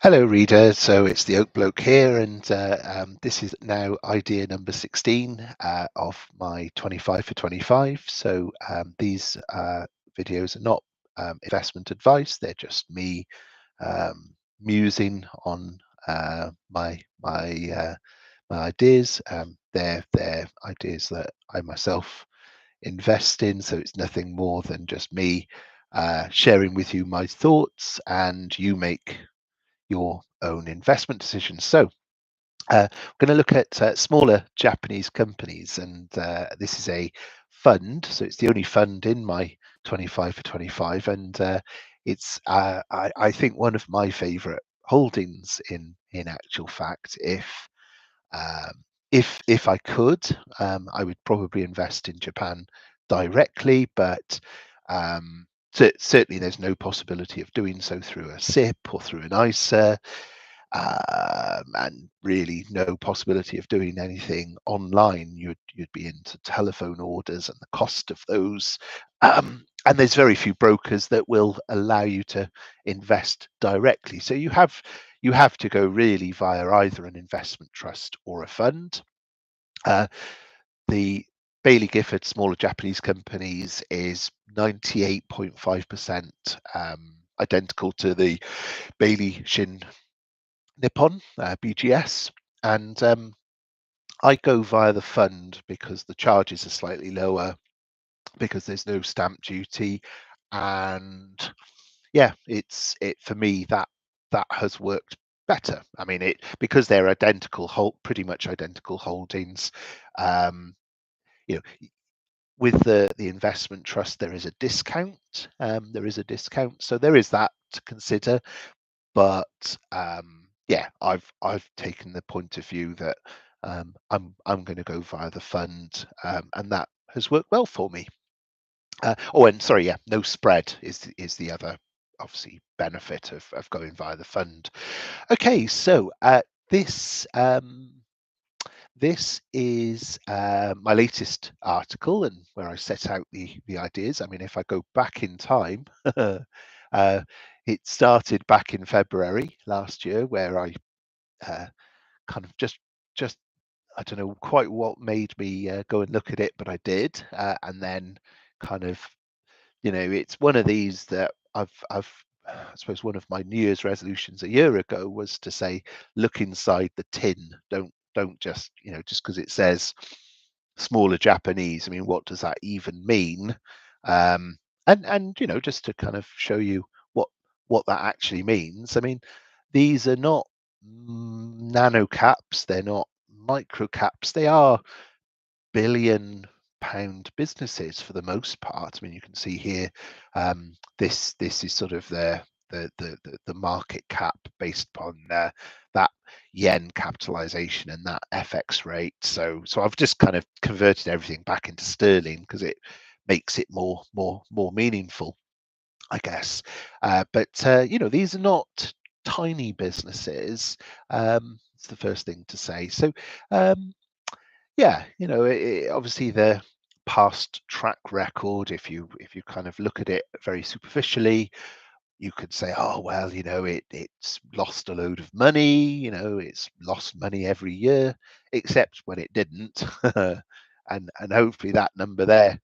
Hello, reader. So it's the Oak Bloke here, and this is now idea number 16 of my 25 for 25. So these videos are not investment advice; they're just me musing on my ideas. They're ideas that I myself invest in, so it's nothing more than just me sharing with you my thoughts, and you make your own investment decisions. So we're going to look at smaller Japanese companies, and this is a fund. So it's the only fund in my 25 for 25, and I think one of my favorite holdings in actual fact. Um, if I could, I would probably invest in Japan directly, but certainly there's no possibility of doing so through a SIP or through an ISA, and really no possibility of doing anything online. You'd be into telephone orders and the cost of those. And there's very few brokers that will allow you to invest directly. So you have to go really via either an investment trust or a fund. The Baillie Gifford smaller Japanese companies is 98.5% identical to the Baillie Shin Nippon BGS, and I go via the fund because the charges are slightly lower, because there's no stamp duty, and yeah, it for me that has worked better. I mean, it because they're pretty much identical holdings. Um, you know, with the investment trust, there is a discount. So there is that to consider. But yeah, I've taken the point of view that I'm going to go via the fund, and that has worked well for me. Oh, and sorry, yeah, no spread is the other obviously benefit of going via the fund. Okay, so this is my latest article, and where I set out the ideas. I mean, if I go back in time, it started back in February last year, where I kind of just I don't know quite what made me go and look at it, but I did, and then kind of it's one of these that I've I suppose one of my New Year's resolutions a year ago was to say, look inside the tin. Don't just just because it says smaller Japanese. I mean, what does that even mean? And just to kind of show you what what that actually means. I mean, these are not nano caps. They're not micro caps. They are billion-pound businesses for the most part. I mean, you can see here, this is sort of the market cap based upon that yen capitalization and that FX rate. So I've just kind of converted everything back into sterling because it makes it more meaningful, I guess. But these are not tiny businesses. It's the first thing to say. So yeah, obviously the past track record, if you kind of look at it very superficially, you could say, oh well, it's lost a load of money, it's lost money every year, except when it didn't. And hopefully that number there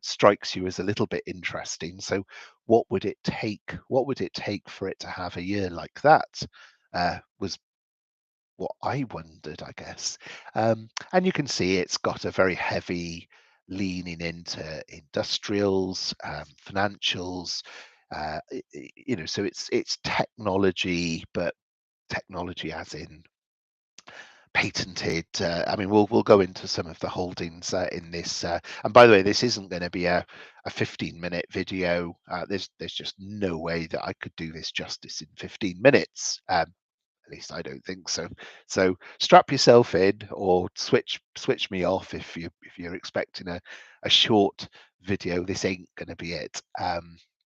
strikes you as a little bit interesting. So what would it take? What would it take for it to have a year like that? Was what I wondered, I guess. And you can see it's got a very heavy leaning into industrials, financials. So it's technology, but technology as in patented. I mean, we'll go into some of the holdings in this. And by the way, this isn't going to be a 15-minute video. There's just no way that I could do this justice in 15 minutes. At least I don't think so. So strap yourself in, or switch me off if you're expecting a short video. This ain't going to be it.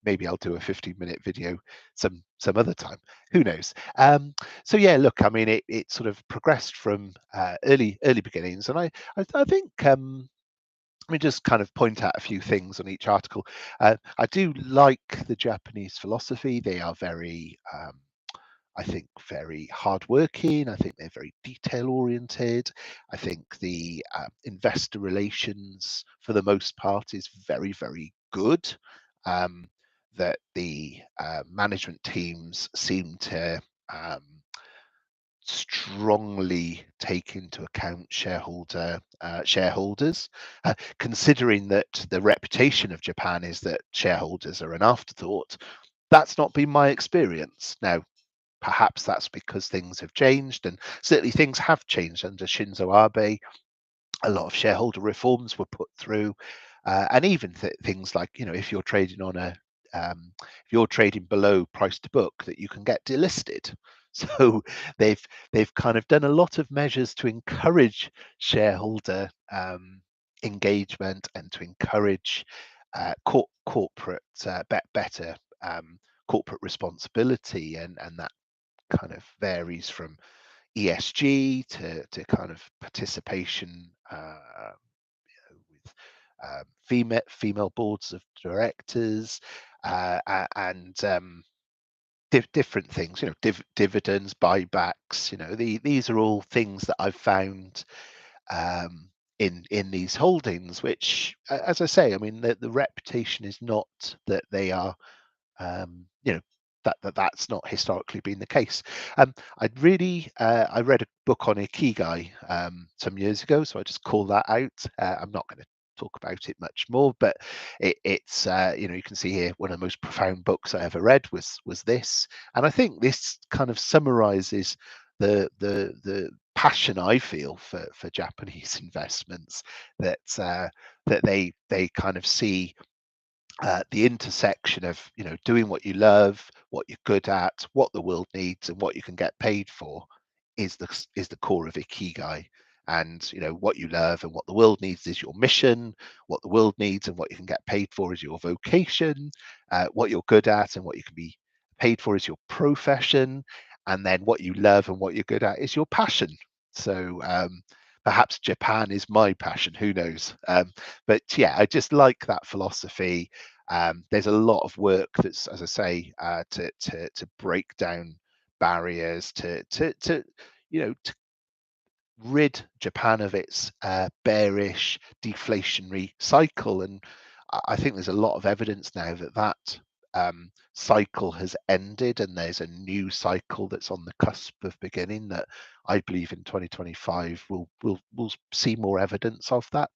Maybe I'll do a 15-minute video some other time. Who knows? So yeah, look, I mean, it sort of progressed from early beginnings, and I think. Let me just kind of point out a few things on each article. I do like the Japanese philosophy. They are very I think very hardworking. I think they're very detail oriented. I think the investor relations, for the most part, is very, very good. Um, that the management teams seem to strongly take into account shareholders, considering that the reputation of Japan is that shareholders are an afterthought. That's not been my experience. Now, perhaps that's because things have changed, and certainly things have changed under Shinzo Abe. A lot of shareholder reforms were put through, and even things like, if you're trading on if you're trading below price to book, that you can get delisted. So they've kind of done a lot of measures to encourage shareholder engagement and to encourage corporate better corporate responsibility, and that kind of varies from ESG to kind of participation with female boards of directors, and different things. Dividends, buybacks. These are all things that I've found um, in these holdings, which, as I say, I mean, the reputation is not that they are you know that's not historically been the case. I read a book on Ikigai some years ago, so I just call that out. I'm not going to talk about it much more, but it's you can see here, one of the most profound books I ever read was this, and I think this kind of summarizes the passion I feel for Japanese investments, that that they kind of see the intersection of doing what you love, what you're good at, what the world needs, and what you can get paid for is the core of Ikigai. And what you love and what the world needs is your mission. What the world needs and what you can get paid for is your vocation. What you're good at and what you can be paid for is your profession. And then what you love and what you're good at is your passion. So perhaps Japan is my passion. Who knows? But yeah, I just like that philosophy. There's a lot of work that's, as I say, to break down barriers, to rid Japan of its bearish deflationary cycle. And I think there's a lot of evidence now that cycle has ended, and there's a new cycle that's on the cusp of beginning, that I believe in 2025 we'll see more evidence of that.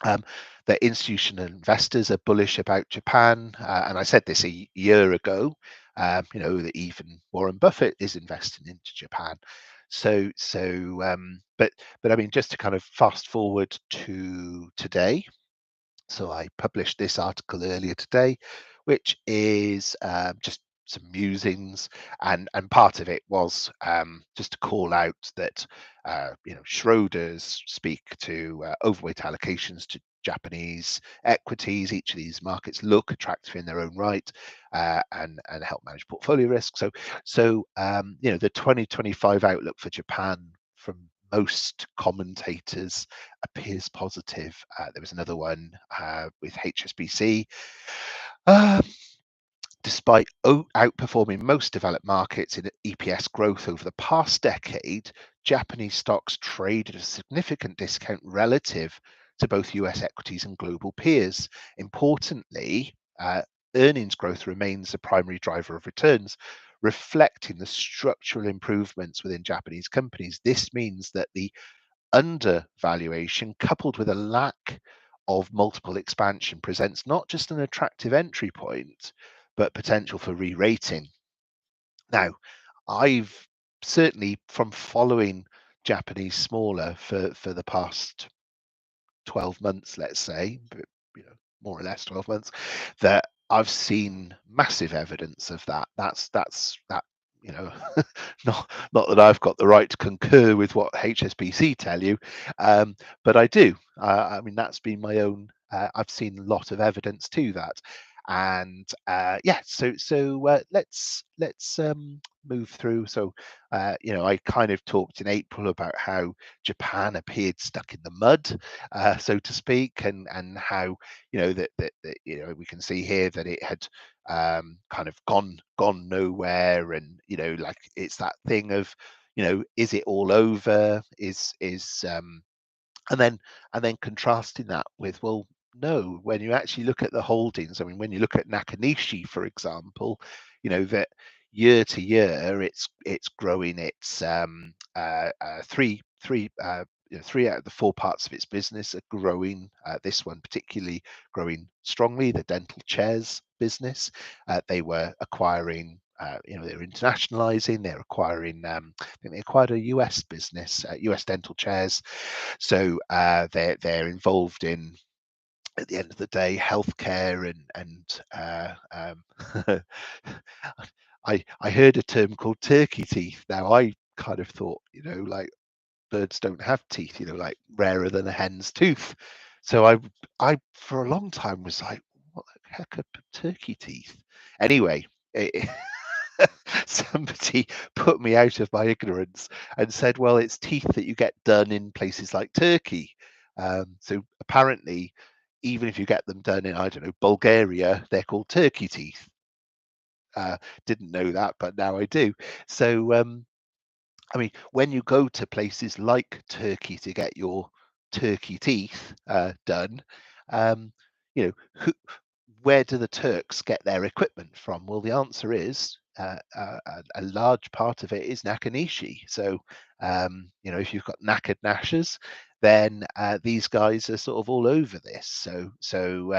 That institutional investors are bullish about Japan, and I said this a year ago. That even Warren Buffett is investing into Japan. But I mean, just to kind of fast forward to today. So I published this article earlier today, which is just some musings, and part of it was just to call out that Schroders speak to overweight allocations to Japanese equities. Each of these markets look attractive in their own right, and help manage portfolio risk. So the 2025 outlook for Japan from most commentators appears positive. There was another one with HSBC. Despite outperforming most developed markets in EPS growth over the past decade, Japanese stocks trade at a significant discount relative to both US equities and global peers. Importantly, earnings growth remains the primary driver of returns, reflecting the structural improvements within Japanese companies. This means that the undervaluation, coupled with a lack of multiple expansion, presents not just an attractive entry point, but potential for re-rating. Now, I've certainly, from following Japanese smaller for the past 12 months, let's say, but more or less 12 months, that I've seen massive evidence of that. That's that not that I've got the right to concur with what HSBC tell you, but I do. I mean, that's been my own. I've seen a lot of evidence to that, and yeah. So let's move through. So I kind of talked in April about how Japan appeared stuck in the mud, so to speak, and how that we can see here that it had kind of gone nowhere, and like it's that thing of is it all over, and then contrasting that with, well, no, when you actually look at the holdings, I mean, when you look at Nakanishi, for example, that year to year it's growing. It's three out of the four parts of its business are growing. This one particularly growing strongly, the dental chairs business. They were acquiring, they're internationalizing. They're acquiring. I think they acquired a US business, US dental chairs. So they're involved in, at the end of the day, healthcare and I heard a term called turkey teeth. Now I kind of thought, like birds don't have teeth, like rarer than a hen's tooth. So I for a long time was like, what the heck are turkey teeth? Anyway, somebody put me out of my ignorance and said, well, it's teeth that you get done in places like Turkey. So apparently, even if you get them done in, I don't know, Bulgaria, they're called turkey teeth. Didn't know that, but now I do. So I mean, when you go to places like Turkey to get your turkey teeth done, um, who, where do the Turks get their equipment from? Well, the answer is a large part of it is Nakanishi. So, if you've got knackered gnashers, then these guys are sort of all over this. So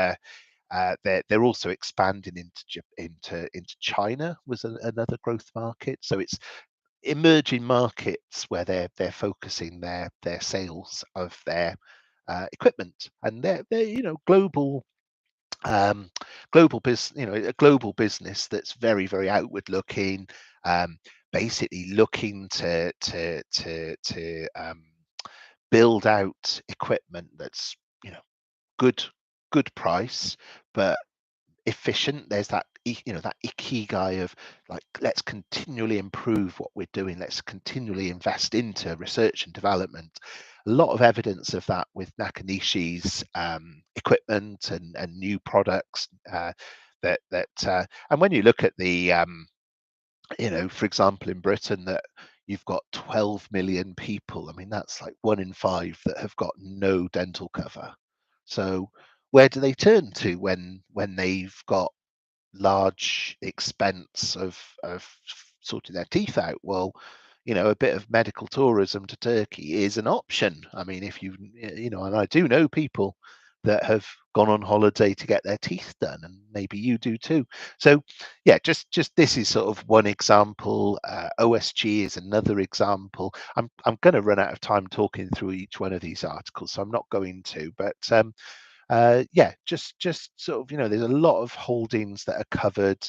they're also expanding into China, was another growth market. So it's emerging markets where they're focusing their sales of their equipment, and they're um, global business, a global business that's very, very outward looking, basically looking to build out equipment that's good good price, but efficient. There's that that ikigai of, like, let's continually improve what we're doing, let's continually invest into research and development. A lot of evidence of that with Nakanishi's equipment and new products, and when you look at the for example, in Britain, that you've got 12 million people. I mean, that's like 1 in 5 that have got no dental cover. So where do they turn to when they've got large expense of sorting their teeth out? Well, a bit of medical tourism to Turkey is an option. I mean, if and I do know people that have gone on holiday to get their teeth done, and maybe you do too. So yeah, just this is sort of one example. OSG is another example. I'm going to run out of time talking through each one of these articles, so I'm not going to, but yeah, just sort of, there's a lot of holdings that are covered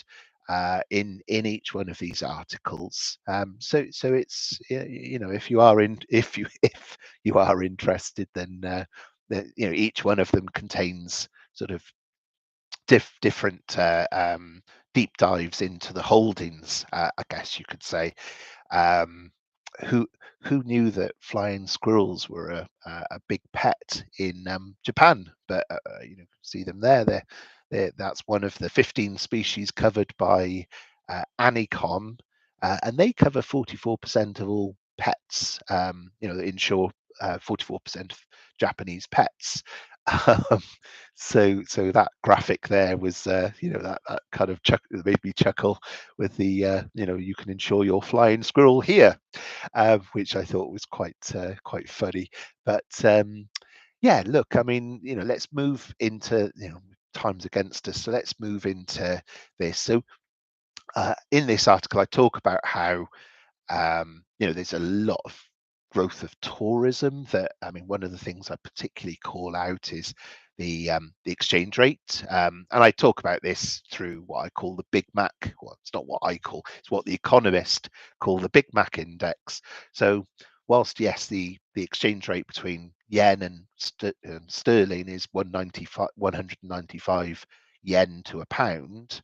in each one of these articles. So it's, if you are if you are interested, then each one of them contains sort of different deep dives into the holdings, I guess you could say. Um, who who knew that flying squirrels were a big pet in Japan? But see them there. That's one of the 15 species covered by Anicom, and they cover 44% of all pets. They insure 44% of Japanese pets. Um, so that graphic there was, that kind of made me chuckle with the, you can insure your flying squirrel here, which I thought was quite funny. But yeah, look, I mean, let's move into, time's against us, so let's move into this. So in this article, I talk about how there's a lot of growth of tourism. That, I mean, one of the things I particularly call out is the exchange rate, and I talk about this through what I call the Big Mac. Well, it's not what I call; it's what the economists call the Big Mac index. So, whilst yes, the exchange rate between yen and sterling is 195 yen to a pound.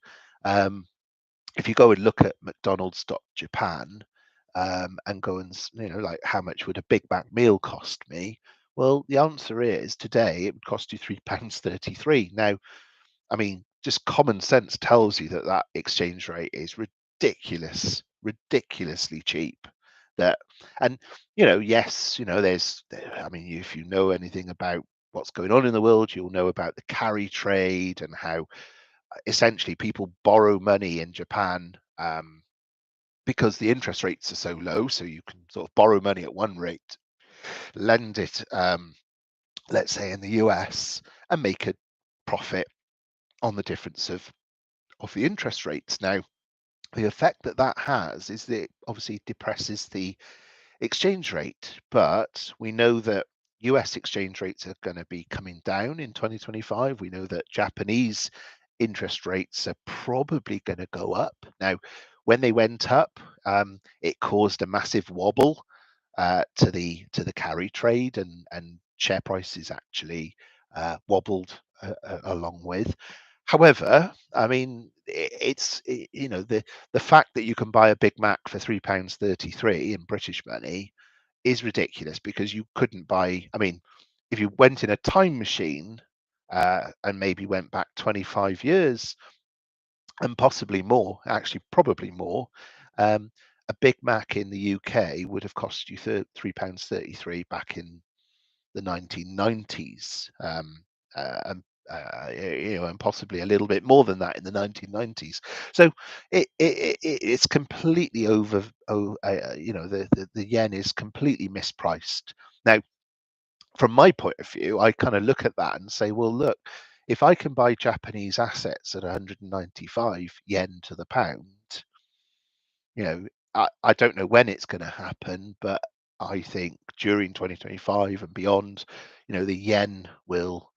if you go and look at McDonald's.Japan and go and like how much would a Big Mac meal cost me? Well, the answer is today it would cost you £3.33. Now, I mean, just common sense tells you that that exchange rate is ridiculously cheap. That, and yes, there's, I mean, if you know anything about what's going on in the world, you'll know about the carry trade and how essentially people borrow money in Japan because the interest rates are so low. So you can sort of borrow money at one rate, lend it, let's say in the US, and make a profit on the difference of the interest rates. Now, the effect that that has is that it obviously depresses the exchange rate, but we know that US exchange rates are going to be coming down in 2025. We know that Japanese interest rates are probably going to go up. Now, when they went up, it caused a massive wobble to the carry trade, and share prices actually wobbled along with. However, I mean, the fact that you can buy a Big Mac for £3.33 in British money is ridiculous, because you couldn't buy. I mean, if you went in a time machine and maybe went back 25 years and possibly more, actually probably more, um, a Big Mac in the UK would have cost you £3.33 back in the 1990s, and and possibly a little bit more than that in the 1990s. So it's completely the yen is completely mispriced. Now, from my point of view, I kind of look at that and say, well, look, if I can buy Japanese assets at 195 yen to the pound, you know, I don't know when it's going to happen, but I think during 2025 and beyond, the yen will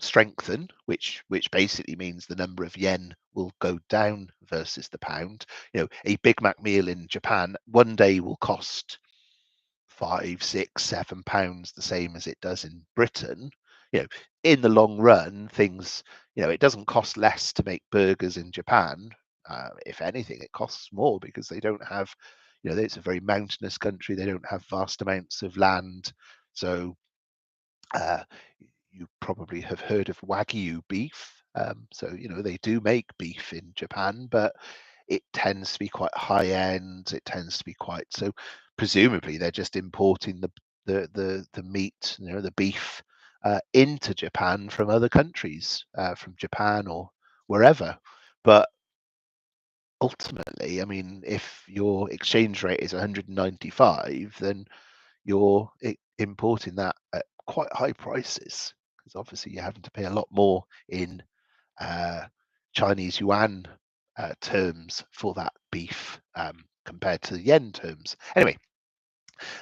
strengthen, which basically means the number of yen will go down versus the pound. A Big Mac meal in Japan one day will cost £5, £6, £7, the same as it does in Britain. In the long run, things, it doesn't cost less to make burgers in Japan. If anything, it costs more because they don't have, it's a very mountainous country. They don't have vast amounts of land. So uh, you probably have heard of Wagyu beef. So, they do make beef in Japan, but it tends to be quite high end. It tends to be quite, so presumably they're just importing the meat, the beef into Japan from other countries, from Japan or wherever. But ultimately, I mean, if your exchange rate is 195, then you're importing that at quite high prices, because obviously you're having to pay a lot more in uh, Chinese yuan terms for that beef, compared to the yen terms. Anyway,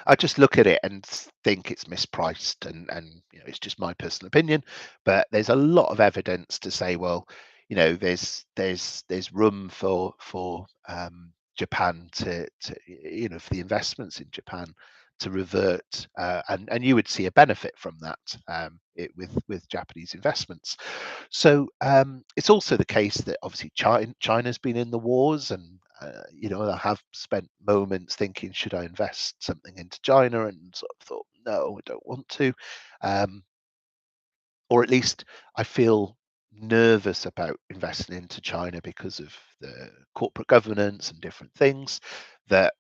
I just look at it and think it's mispriced, and it's just my personal opinion. But there's a lot of evidence to say, well, there's room for Japan to for the investments in Japan to revert, and you would see a benefit from that, with Japanese investments. So it's also the case that obviously China's been in the wars, and I have spent moments thinking, should I invest something into China, and sort of thought, no, I don't want to, um, or at least I feel nervous about investing into China because of the corporate governance and different things that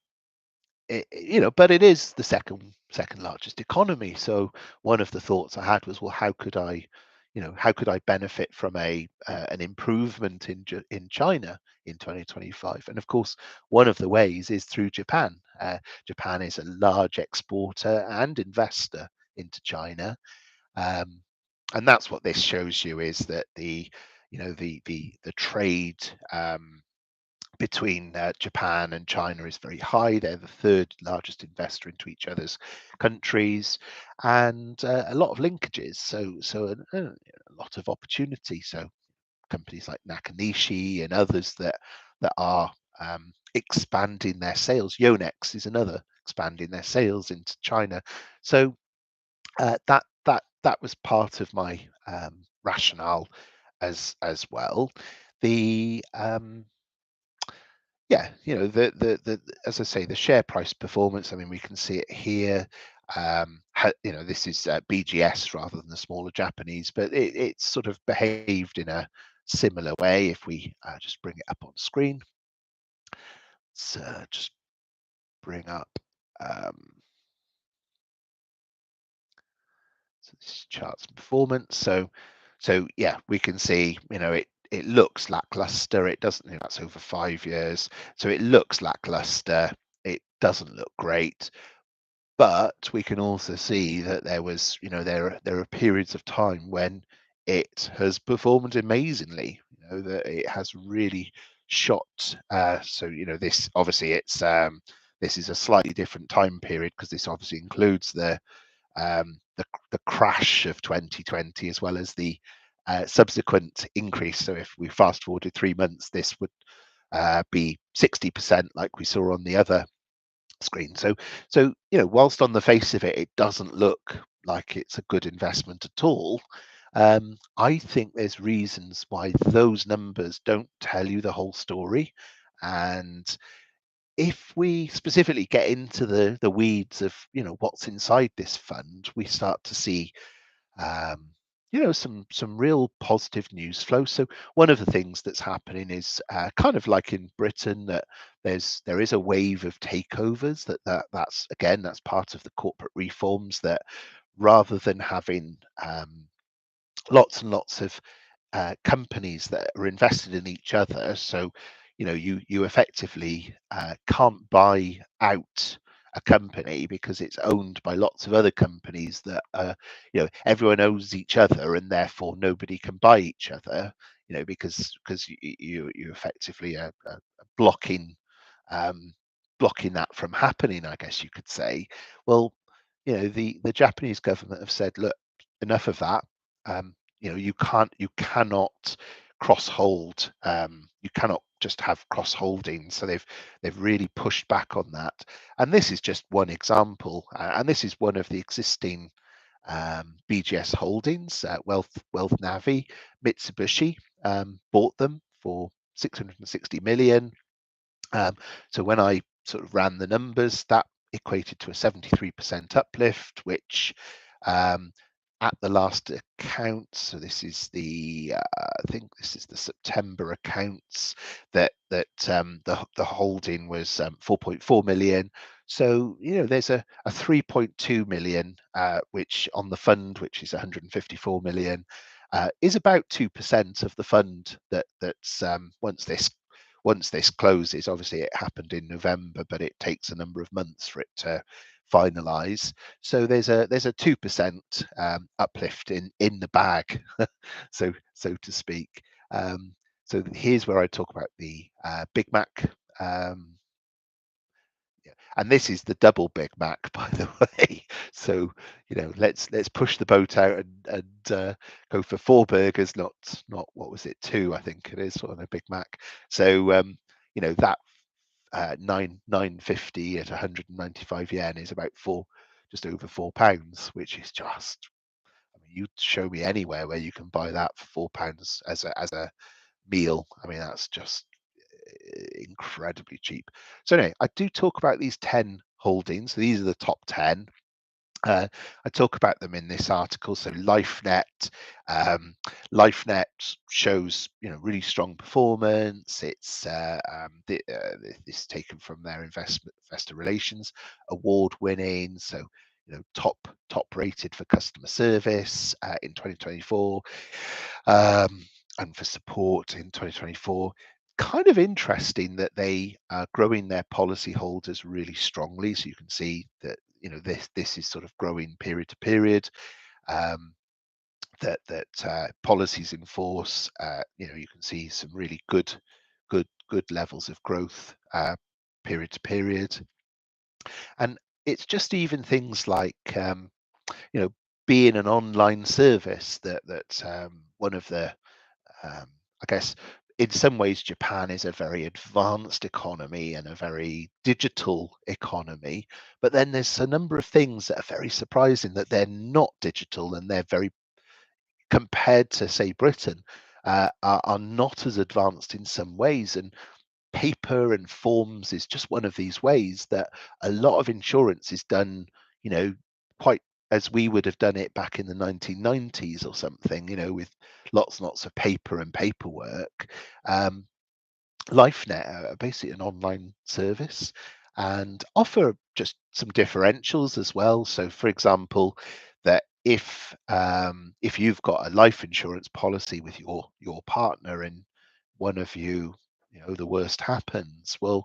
but it is the second largest economy. So one of the thoughts I had was, well, how could I benefit from an improvement in China in 2025? And of course, one of the ways is through Japan. Japan is a large exporter and investor into China, um, and that's what this shows you, is that the trade, between Japan and China is very high. They're the third largest investor into each other's countries, and a lot of linkages. So a lot of opportunity. So companies like Nakanishi and others that are expanding their sales. Yonex is another, expanding their sales into China. So that was part of my rationale as well. The Yeah, the as I say, the share price performance. I mean, we can see it here. This is BGS rather than the smaller Japanese, but it's sort of behaved in a similar way. If we just bring it up on screen, let's just bring up. Um, so this is charts and performance. So yeah, we can see, it looks lackluster. It doesn't, that's over 5 years. So it looks lackluster. It doesn't look great. But we can also see that there was, there are periods of time when it has performed amazingly. That it has really shot. So this obviously this is a slightly different time period because this obviously includes the crash of 2020 as well as the subsequent increase. So if we fast forwarded 3 months, this would be 60% like we saw on the other screen. So whilst on the face of it, it doesn't look like it's a good investment at all. I think there's reasons why those numbers don't tell you the whole story. And if we specifically get into the weeds of what's inside this fund, we start to see um, some real positive news flow. So one of the things that's happening is kind of like in Britain, that there is a wave of takeovers. That's part of the corporate reforms, that rather than having lots and lots of companies that are invested in each other. So, you effectively can't buy out a company because it's owned by lots of other companies that everyone owns each other, and therefore nobody can buy each other. Because you effectively are blocking um, blocking that from happening, I guess you could say. Well, the Japanese government have said, look, enough of that. You cannot cross hold. You cannot just have cross holding. So they've really pushed back on that. And this is just one example. And this is one of the existing BGS holdings. Wealth Navi, Mitsubishi bought them for 660 million. So when I sort of ran the numbers, that equated to a 73% uplift, which um, at the last account, so this is I think this is the September accounts, the holding was 4.4 million. So there's a 3.2 million, which on the fund, which is 154 million, is about 2% of the fund that's once this closes. Obviously it happened in November, but it takes a number of months for it to finalize. So there's a 2% uplift in the bag, so to speak. So here's where I talk about the Big Mac. Yeah. And this is the double Big Mac, by the way. So let's push the boat out and go for 4 burgers, not what was it, two? I think it is on a Big Mac. So that 950 at 195 yen is about just over £4, which is just. I mean, you show me anywhere where you can buy that for £4 as a meal. I mean, that's just incredibly cheap. So anyway, I do talk about these 10 holdings. So these are the top 10. I talk about them in this article. So LifeNet shows really strong performance. This is taken from their investor relations award winning. So top rated for customer service in 2024, and for support in 2024. Kind of interesting that they are growing their policy holders really strongly. So you can see that this is sort of growing period to period. That policies in force. You can see some really good levels of growth period to period. And it's just even things like you know being an online service, that one of the I guess in some ways Japan is a very advanced economy and a very digital economy, but then there's a number of things that are very surprising that they're not digital, and they're very, compared to say Britain, are not as advanced in some ways. And paper and forms is just one of these ways that a lot of insurance is done, quite as we would have done it back in the 1990s or something, with lots and lots of paper and paperwork. Um, LifeNet are basically an online service and offer just some differentials as well. So, for example, that if you've got a life insurance policy with your partner and one of you, the worst happens, well,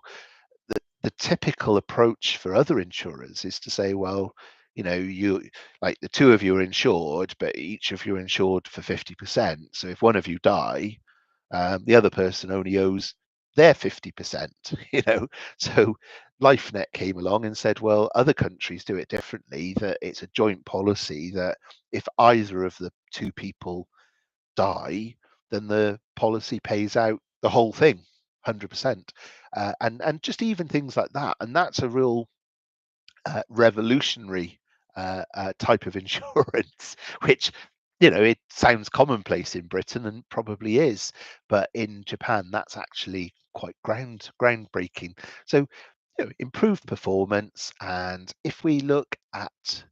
the typical approach for other insurers is to say, well, you like the two of you are insured, but each of you are insured for 50%. So if one of you die, the other person only owes their 50%, So LifeNet came along and said, well, other countries do it differently, that it's a joint policy that if either of the two people die, then the policy pays out the whole thing, 100%. And just even things like that. And that's a real revolutionary type of insurance, which it sounds commonplace in Britain and probably is, but in Japan that's actually quite groundbreaking. So improved performance. And if we look at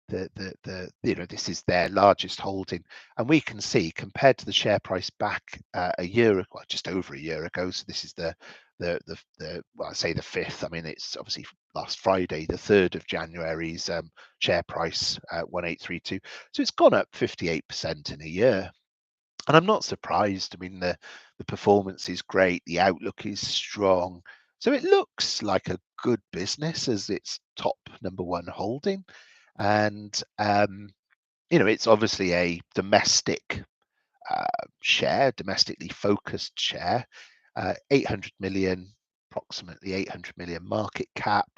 this is their largest holding, and we can see compared to the share price back a year, well, just over a year ago. So this is well, I say the 5th. I mean, it's obviously last Friday, the 3rd of January's share price 1832. So it's gone up 58% in a year, and I'm not surprised. I mean, the performance is great, the outlook is strong, so it looks like a good business as its top number one holding. And it's obviously a domestic share, domestically focused share, 800 million, approximately 800 million market cap.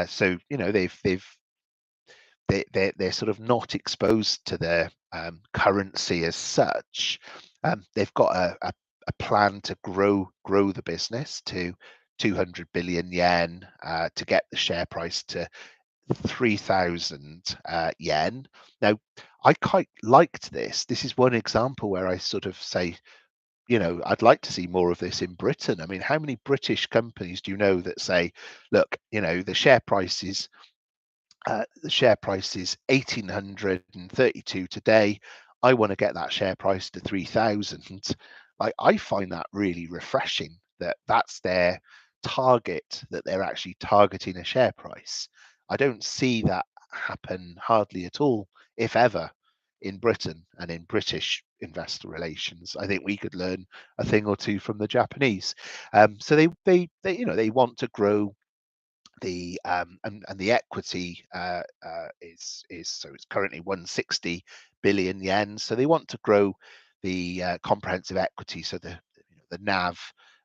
So they're sort of not exposed to their currency as such. They've got a plan to grow the business to 200 billion yen, to get the share price to 3,000 yen. Now, I quite liked this. This is one example where I sort of say, I'd like to see more of this in Britain. I mean, how many British companies do you know that say, look, the share price is 1,832 today. I want to get that share price to 3,000. I find that really refreshing, that that's their target, that they're actually targeting a share price. I don't see that happen hardly at all, if ever, in Britain and in British investor relations. I think we could learn a thing or two from the Japanese. So they want to grow and the equity is so it's currently 160 billion yen. So they want to grow the comprehensive equity, so the NAV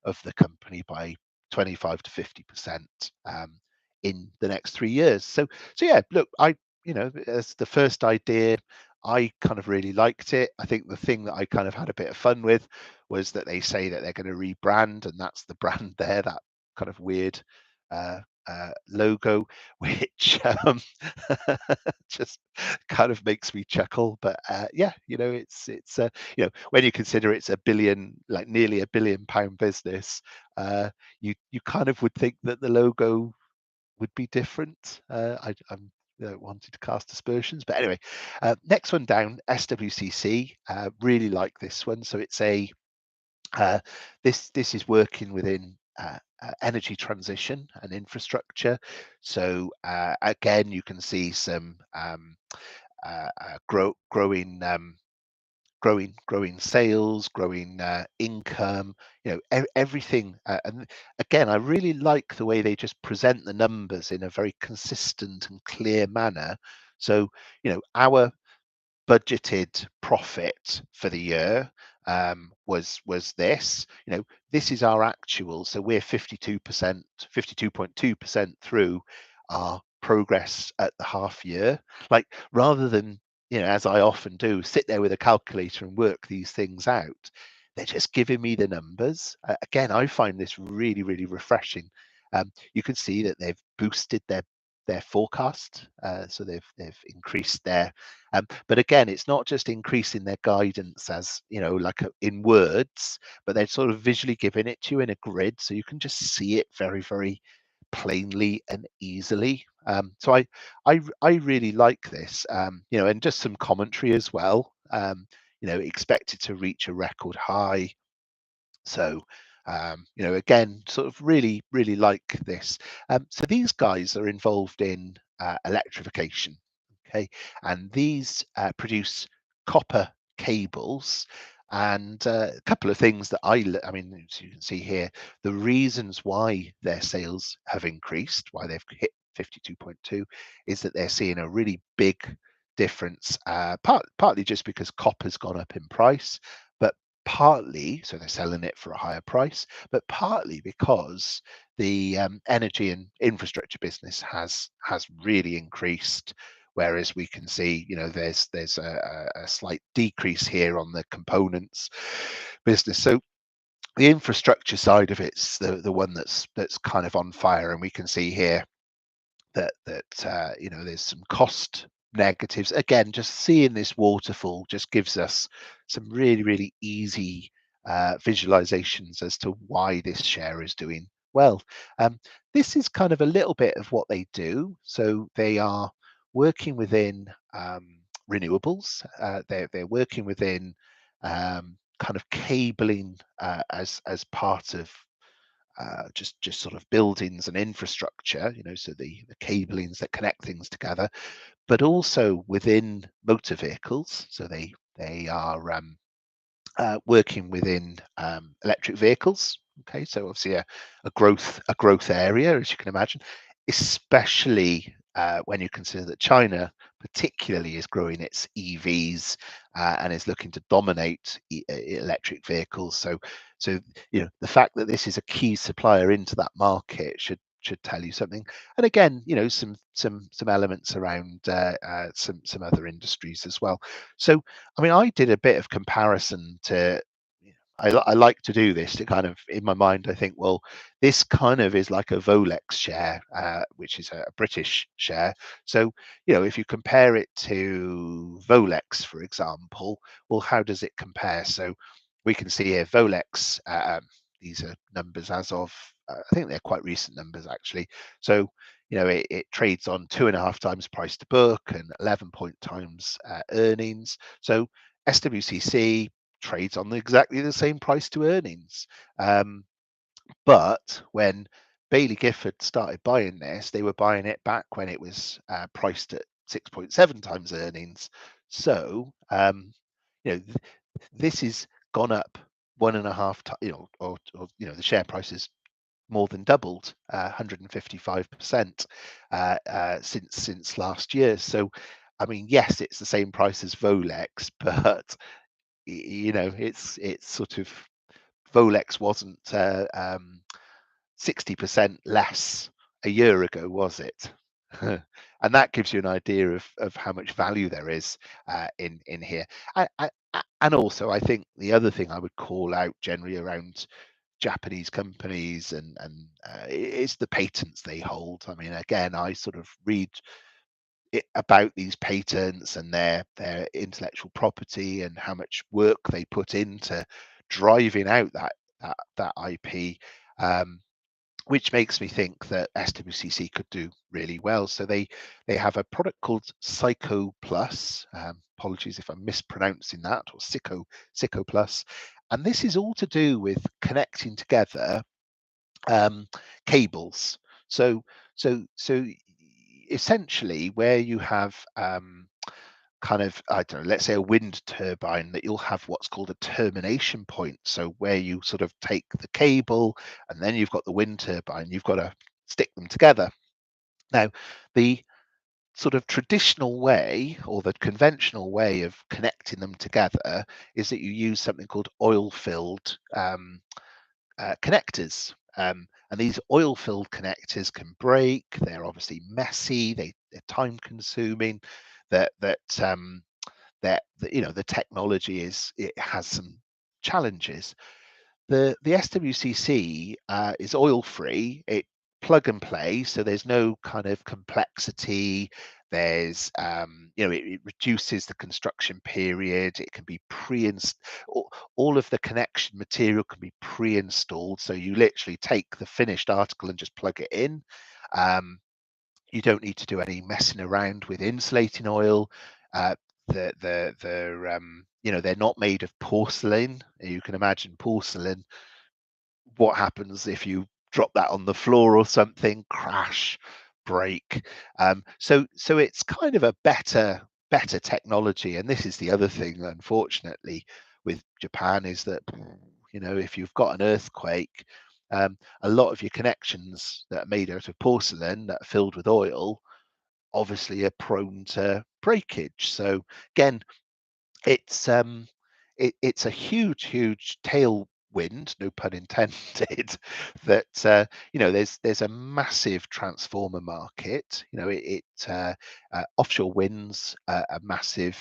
of the company, by 25 to 50% in the next 3 years. So yeah, look, as the first idea, I kind of really liked it. I think the thing that I kind of had a bit of fun with was that they say that they're going to rebrand, and that's the brand there, that kind of weird logo, which just kind of makes me chuckle. But yeah, when you consider it's a billion, like nearly £1 billion business, you kind of would think that the logo would be different. I'm wanted to cast aspersions, but anyway, next one down, SWCC. Really like this one. So it's this is working within energy transition and infrastructure. So again, you can see some growing sales, growing income, everything. And again, I really like the way they just present the numbers in a very consistent and clear manner. So our budgeted profit for the year was this. This is our actual. So we're 52.2% through our progress at the half year. Like, rather than as I often do, sit there with a calculator and work these things out, they're just giving me the numbers. Again, I find this really, really refreshing. You can see that they've boosted their their forecast. So they've increased their, but again, it's not just increasing their guidance as like in words, but they're sort of visually giving it to you in a grid, so you can just see it very, very plainly and easily. So I really like this, and just some commentary as well. Expected to reach a record high. So, again, sort of really, really like this. So these guys are involved in electrification, okay, and these produce copper cables. And a couple of things that I mean, as you can see here, the reasons why their sales have increased, why they've hit 52.2, is that they're seeing a really big difference, partly just because copper's gone up in price, but partly, so they're selling it for a higher price, but partly because the energy and infrastructure business has really increased. Whereas we can see, there's a slight decrease here on the components business. So the infrastructure side of it's the one that's kind of on fire, and we can see here that there's some cost negatives. Again, just seeing this waterfall just gives us some really, really easy visualizations as to why this share is doing well. This is kind of a little bit of what they do. So they are working within renewables. They're working within kind of cabling as part of just sort of buildings and infrastructure, so the cablings that connect things together, but also within motor vehicles. So they are working within electric vehicles. Okay, so obviously a growth area, as you can imagine, especially when you consider that China particularly is growing its EVs and is looking to dominate electric vehicles. So the fact that this is a key supplier into that market should tell you something. And again, some elements around some other industries as well. So I mean, I did a bit of comparison to. I like to do this to kind of, in my mind, I think, well, this kind of is like a Volex share, which is a British share. So, if you compare it to Volex, for example, well, how does it compare? So we can see here Volex, these are numbers as of, I think they're quite recent numbers actually. So, it trades on 2.5 times price to book and 11 times earnings. So SWCC trades on exactly the same price to earnings. But when Baillie Gifford started buying this, they were buying it back when it was priced at 6.7 times earnings. So, this has gone up 1.5 times, or the share price has more than doubled, 155% since last year. So, I mean, yes, it's the same price as Volex, but it's sort of, Volex wasn't 60% less a year ago, was it? And that gives you an idea of how much value there is in here. And also, I think the other thing I would call out generally around Japanese companies and it's the patents they hold. I mean, again, I sort of read about these patents and their intellectual property and how much work they put into driving out that IP, which makes me think that SWCC could do really well. So they have a product called Psycho Plus. Apologies if I'm mispronouncing that, or Psycho Plus, and this is all to do with connecting together cables. So essentially, where you have kind of, I don't know, let's say a wind turbine, that you'll have what's called a termination point. So where you sort of take the cable and then you've got the wind turbine, you've got to stick them together. Now, the sort of traditional way, or the conventional way of connecting them together, is that you use something called oil-filled connectors. And these oil-filled connectors can break. They're obviously messy. They're time-consuming. That the technology it has some challenges. The SWCC is oil-free. It plug and play, so there's no kind of complexity. There's it reduces the construction period. It can be all of the connection material can be pre-installed, so you literally take the finished article and just plug it in. You don't need to do any messing around with insulating oil. They're not made of porcelain. You can imagine porcelain. What happens if you drop that on the floor or something? Crash, break. So it's kind of a better technology. And this is the other thing, unfortunately, with Japan, is that if you've got an earthquake, a lot of your connections that are made out of porcelain that are filled with oil obviously are prone to breakage. So again, it's it's a huge tailwind, no pun intended, that there's a massive transformer market. Offshore winds, a massive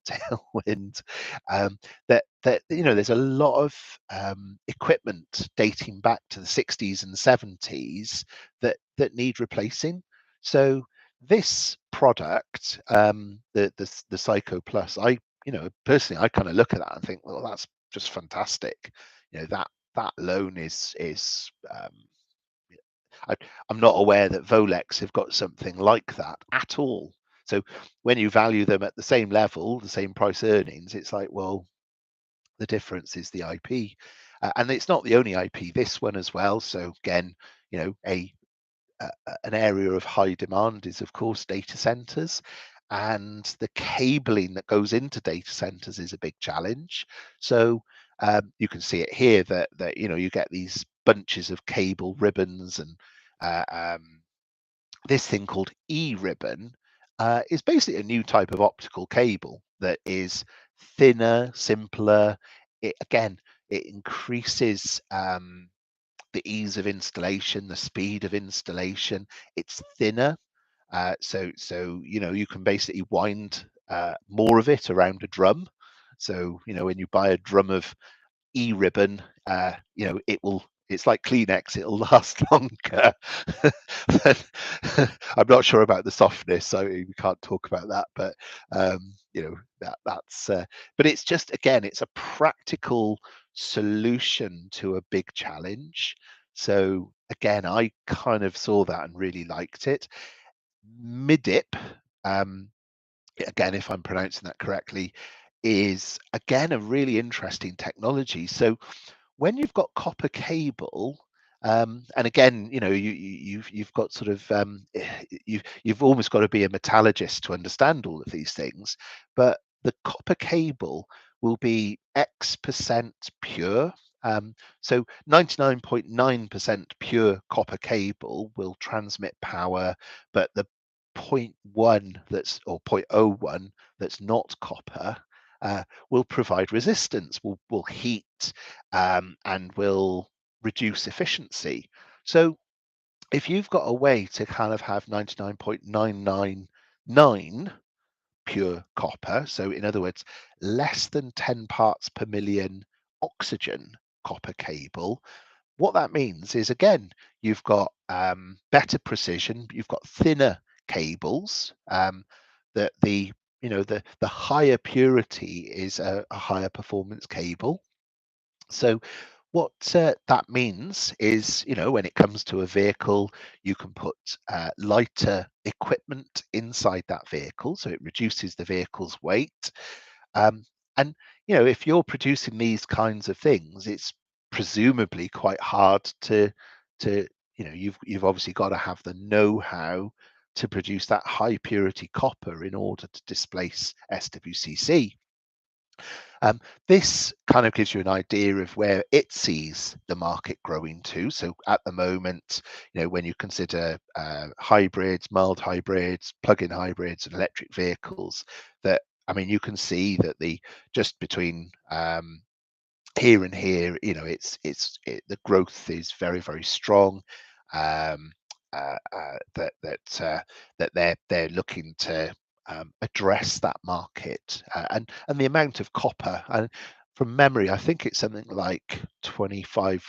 tailwind. There's a lot of equipment dating back to the 60s and 70s that need replacing. So this product, the Psycho Plus, personally, I kind of look at that and think, well, that's just fantastic. That loan is I'm not aware that Volex have got something like that at all. So when you value them at the same level, the same price earnings, it's like, well, the difference is the IP, and it's not the only IP. This one as well. So again, an area of high demand is, of course, data centers, and the cabling that goes into data centers is a big challenge. So you can see it here that you get these bunches of cable ribbons, and this thing called e-ribbon is basically a new type of optical cable that is thinner, simpler. It increases the ease of installation, the speed of installation. It's thinner, so you can basically wind more of it around a drum. So when you buy a drum of e-ribbon, it's like Kleenex, it'll last longer. I'm not sure about the softness, so we can't talk about that, but that's but it's just, again, it's a practical solution to a big challenge. So again, I kind of saw that and really liked it. MIDIP, again, if I'm pronouncing that correctly, is again a really interesting technology. So when you've got copper cable, and again, you've got sort of you've almost got to be a metallurgist to understand all of these things, but the copper cable will be X% pure. So 99.9% pure copper cable will transmit power, but the 0.1 or 0.01 that's not copper will provide resistance, will heat, and will reduce efficiency. So if you've got a way to kind of have 99.999 pure copper, so in other words, less than 10 parts per million oxygen copper cable, what that means is, again, you've got better precision, you've got thinner cables, that the higher purity is a higher performance cable. So what that means is, when it comes to a vehicle, you can put lighter equipment inside that vehicle, so it reduces the vehicle's weight. And if you're producing these kinds of things, it's presumably quite hard to you've obviously got to have the know-how to produce that high purity copper in order to displace SWCC. This kind of gives you an idea of where it sees the market growing to. So at the moment, when you consider hybrids, mild hybrids, plug-in hybrids, and electric vehicles, you can see that just between here and here, the growth is very, very strong. That they're looking to address that market, and the amount of copper. And from memory, I think it's something like 25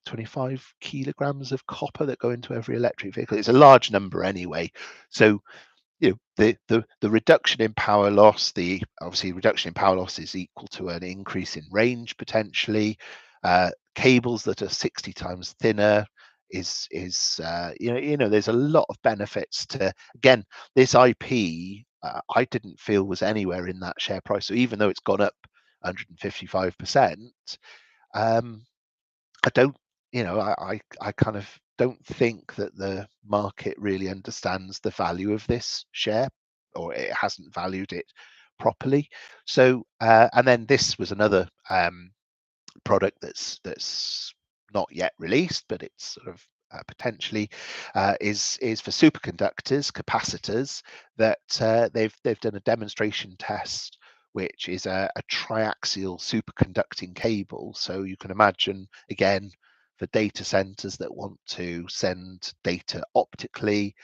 25 kilograms of copper that go into every electric vehicle. It's a large number anyway. So the reduction in power loss, the obviously reduction in power loss is equal to an increase in range potentially. Cables that are 60 times thinner is there's a lot of benefits to, again, this IP. I didn't feel was anywhere in that share price. So even though it's gone up 155%, I don't, I kind of don't think that the market really understands the value of this share, or it hasn't valued it properly. So, and then this was another product that's not yet released, but it's sort of potentially is for superconductors, capacitors, that they've done a demonstration test, which is a triaxial superconducting cable. So you can imagine, again, for data centers that want to send data optically,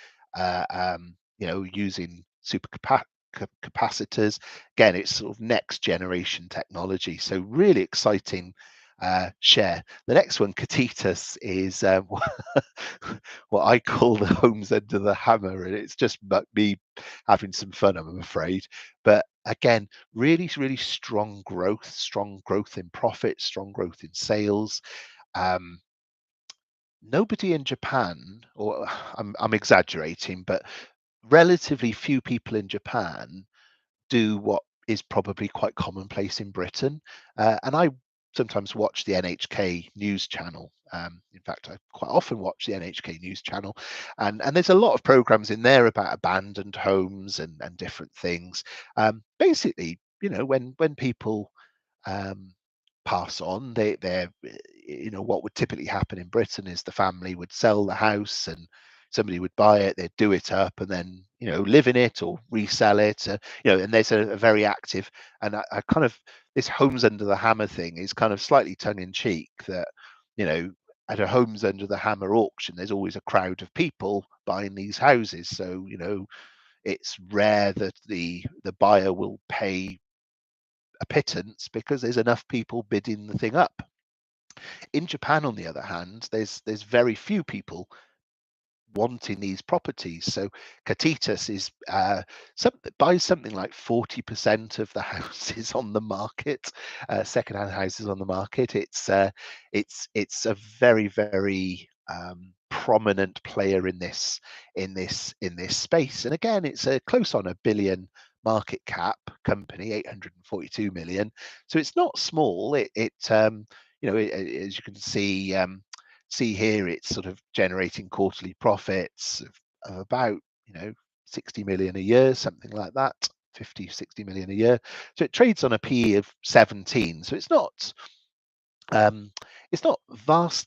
using capacitors. Again, it's sort of next generation technology. So really exciting share. The next one, Catitas, is what I call the Holmes end of the hammer, and it's just me having some fun, I'm afraid. But again, really, really strong growth in profit, strong growth in sales. Nobody in Japan, or I'm exaggerating, but relatively few people in Japan do what is probably quite commonplace in Britain. And I sometimes watch the NHK news channel. In fact, I quite often watch the NHK news channel, and there's a lot of programs in there about abandoned homes and different things. Basically, when people pass on, they're what would typically happen in Britain is the family would sell the house and somebody would buy it, they'd do it up, and then live in it or resell it. And there's a very active, and I kind of, this homes under the hammer thing is kind of slightly tongue in cheek, that at a homes under the hammer auction, there's always a crowd of people buying these houses. So it's rare that the buyer will pay a pittance because there's enough people bidding the thing up. In Japan, on the other hand, there's very few people wanting these properties. So Catitas is buys something like 40% of the houses on the market, secondhand houses on the market. It's a very, very prominent player in this space. And again, it's a close on a billion market cap company, 842 million. So it's not small. As you can see here, it's sort of generating quarterly profits of about 60 million a year, something like that, 50-60 million a year. So it trades on a PE of 17. So it's not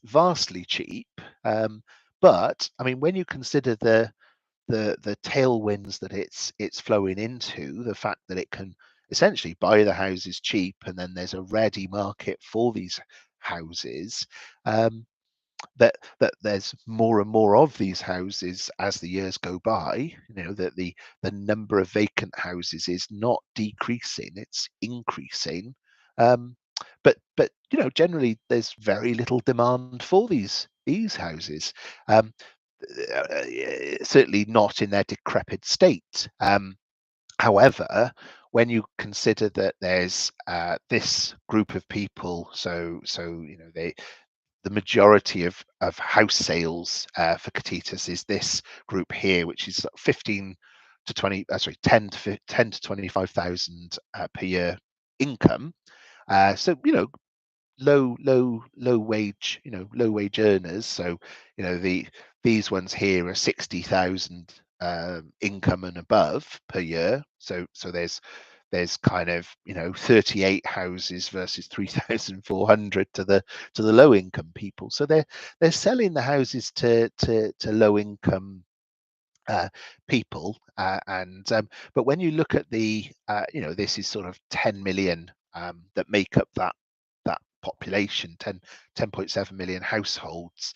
vastly cheap, but I mean, when you consider the tailwinds that it's flowing into, the fact that it can essentially buy the houses cheap, and then there's a ready market for these houses, that there's more and more of these houses as the years go by. That the number of vacant houses is not decreasing, it's increasing. But generally there's very little demand for these houses. Certainly not in their decrepit state. However, when you consider that there's this group of people, so the majority of house sales for Catitas is this group here, which is 15 to 20, 10 to 25,000 per year income. So low wage, low wage earners. So these ones here are 60,000 income and above per year. So there's kind of 38 houses versus 3,400 to the low income people. So they're selling the houses to low income people, but when you look at the this is sort of 10 million that make up that population, 10.7 million households.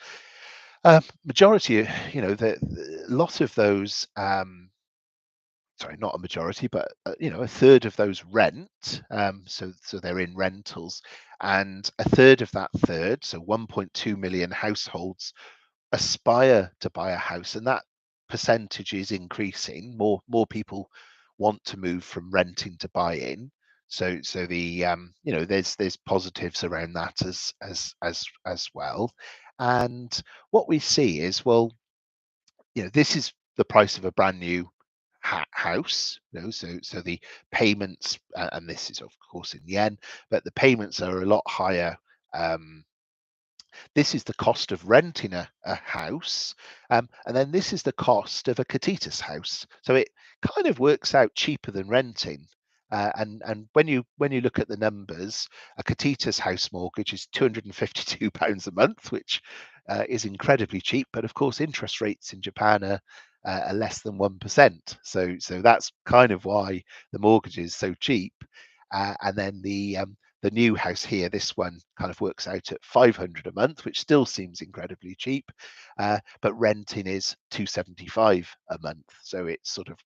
Majority, the lot of those, sorry, not a majority, but a third of those rent. So they're in rentals, and a third of that third, so 1.2 million households, aspire to buy a house, and that percentage is increasing. More people want to move from renting to buying. So the there's positives around that as well. And what we see is, well, this is the price of a brand new house. So the payments, and this is of course in yen, but the payments are a lot higher. This is the cost of renting a house, and then this is the cost of a Katitas house. So it kind of works out cheaper than renting. And when you look at the numbers, a Katitas house mortgage is £252 a month, which is incredibly cheap. But of course, interest rates in Japan are less than 1%. So that's kind of why the mortgage is so cheap. And then the new house here, this one kind of works out at 500 a month, which still seems incredibly cheap, but renting is 275 a month. So it sort of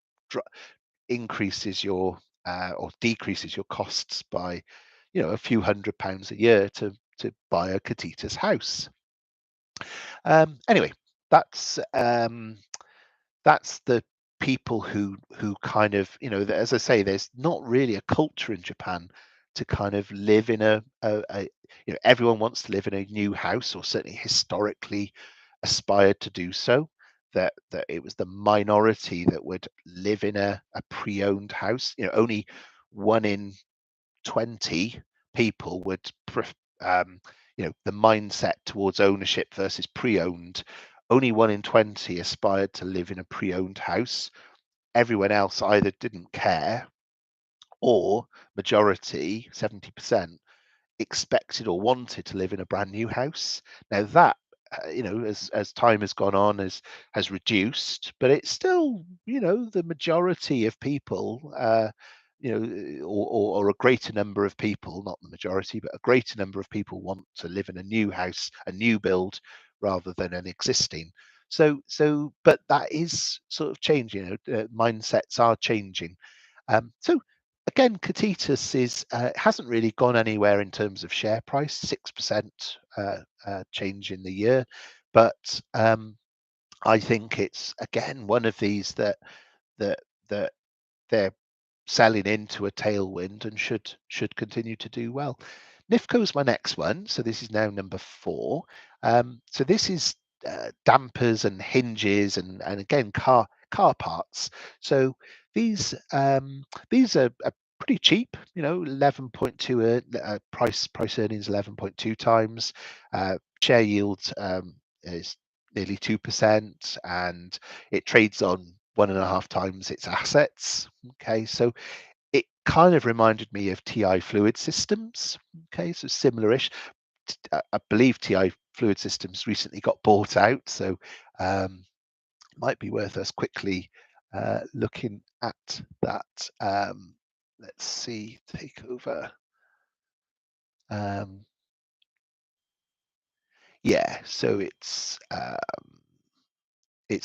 increases your or decreases your costs by, a few £100s a year to buy a Katitas house. Anyway, that's the people who kind of, as I say, there's not really a culture in Japan to kind of live in a everyone wants to live in a new house, or certainly historically aspired to do so. That it was the minority that would live in a pre-owned house. Only 1 in 20 people would the mindset towards ownership versus pre-owned. Only 1 in 20 aspired to live in a pre-owned house. Everyone else either didn't care, or majority, 70%, expected or wanted to live in a brand new house. Now that, as time has gone on, has reduced, but it's still, the majority of people, or a greater number of people, not the majority, but a greater number of people want to live in a new house, a new build, rather than an existing. But that is sort of changing. Mindsets are changing. So again, Katitas hasn't really gone anywhere in terms of share price, 6% change in the year, but I think it's again one of these that that they're selling into a tailwind and should continue to do well. Nifco is my next one, so this is now number 4. So this is dampers and hinges and again car parts. So these are pretty cheap. 11.2 price earnings 11.2 times. Share yield is nearly 2%, and it trades on 1.5 times its assets. Okay, so it kind of reminded me of TI Fluid Systems. Okay, so similar-ish. I believe TI Fluid Systems recently got bought out, so might be worth us quickly looking at that. Let's see, takeover. Yeah, so it's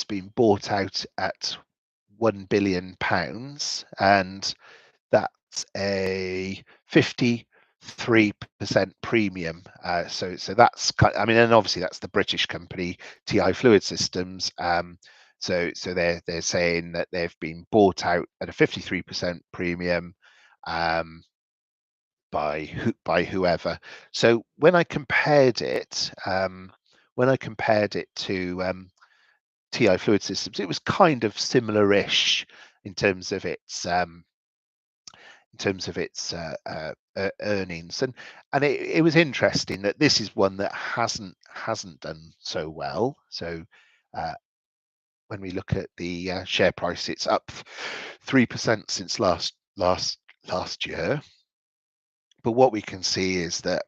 been bought out at £1 billion, and that's a 53% premium. So that's and obviously that's the British company TI Fluid Systems. So they're saying that they've been bought out at a 53% premium by whoever. So when I compared it to TI Fluid Systems, it was kind of similar-ish in terms of its earnings, and it was interesting that this is one that hasn't done so well. So when we look at the share price, it's up 3% since last year. But what we can see is that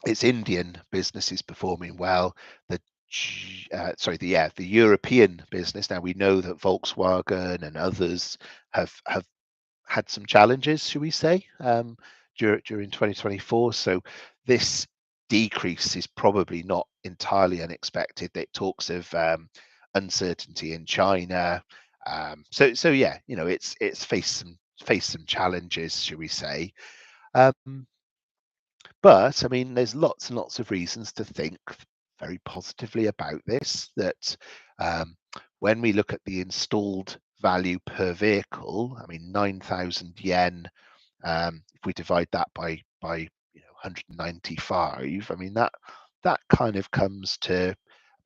its Indian business is performing well. The European business. Now we know that Volkswagen and others have had some challenges, should we say, during 2024. So this decrease is probably not entirely unexpected. It talks of uncertainty in China. So yeah, it's faced some challenges, should we say. But I mean, there's lots and lots of reasons to think very positively about this. That when we look at the installed value per vehicle, I mean, 9,000 yen. If we divide that by 195, I mean that kind of comes to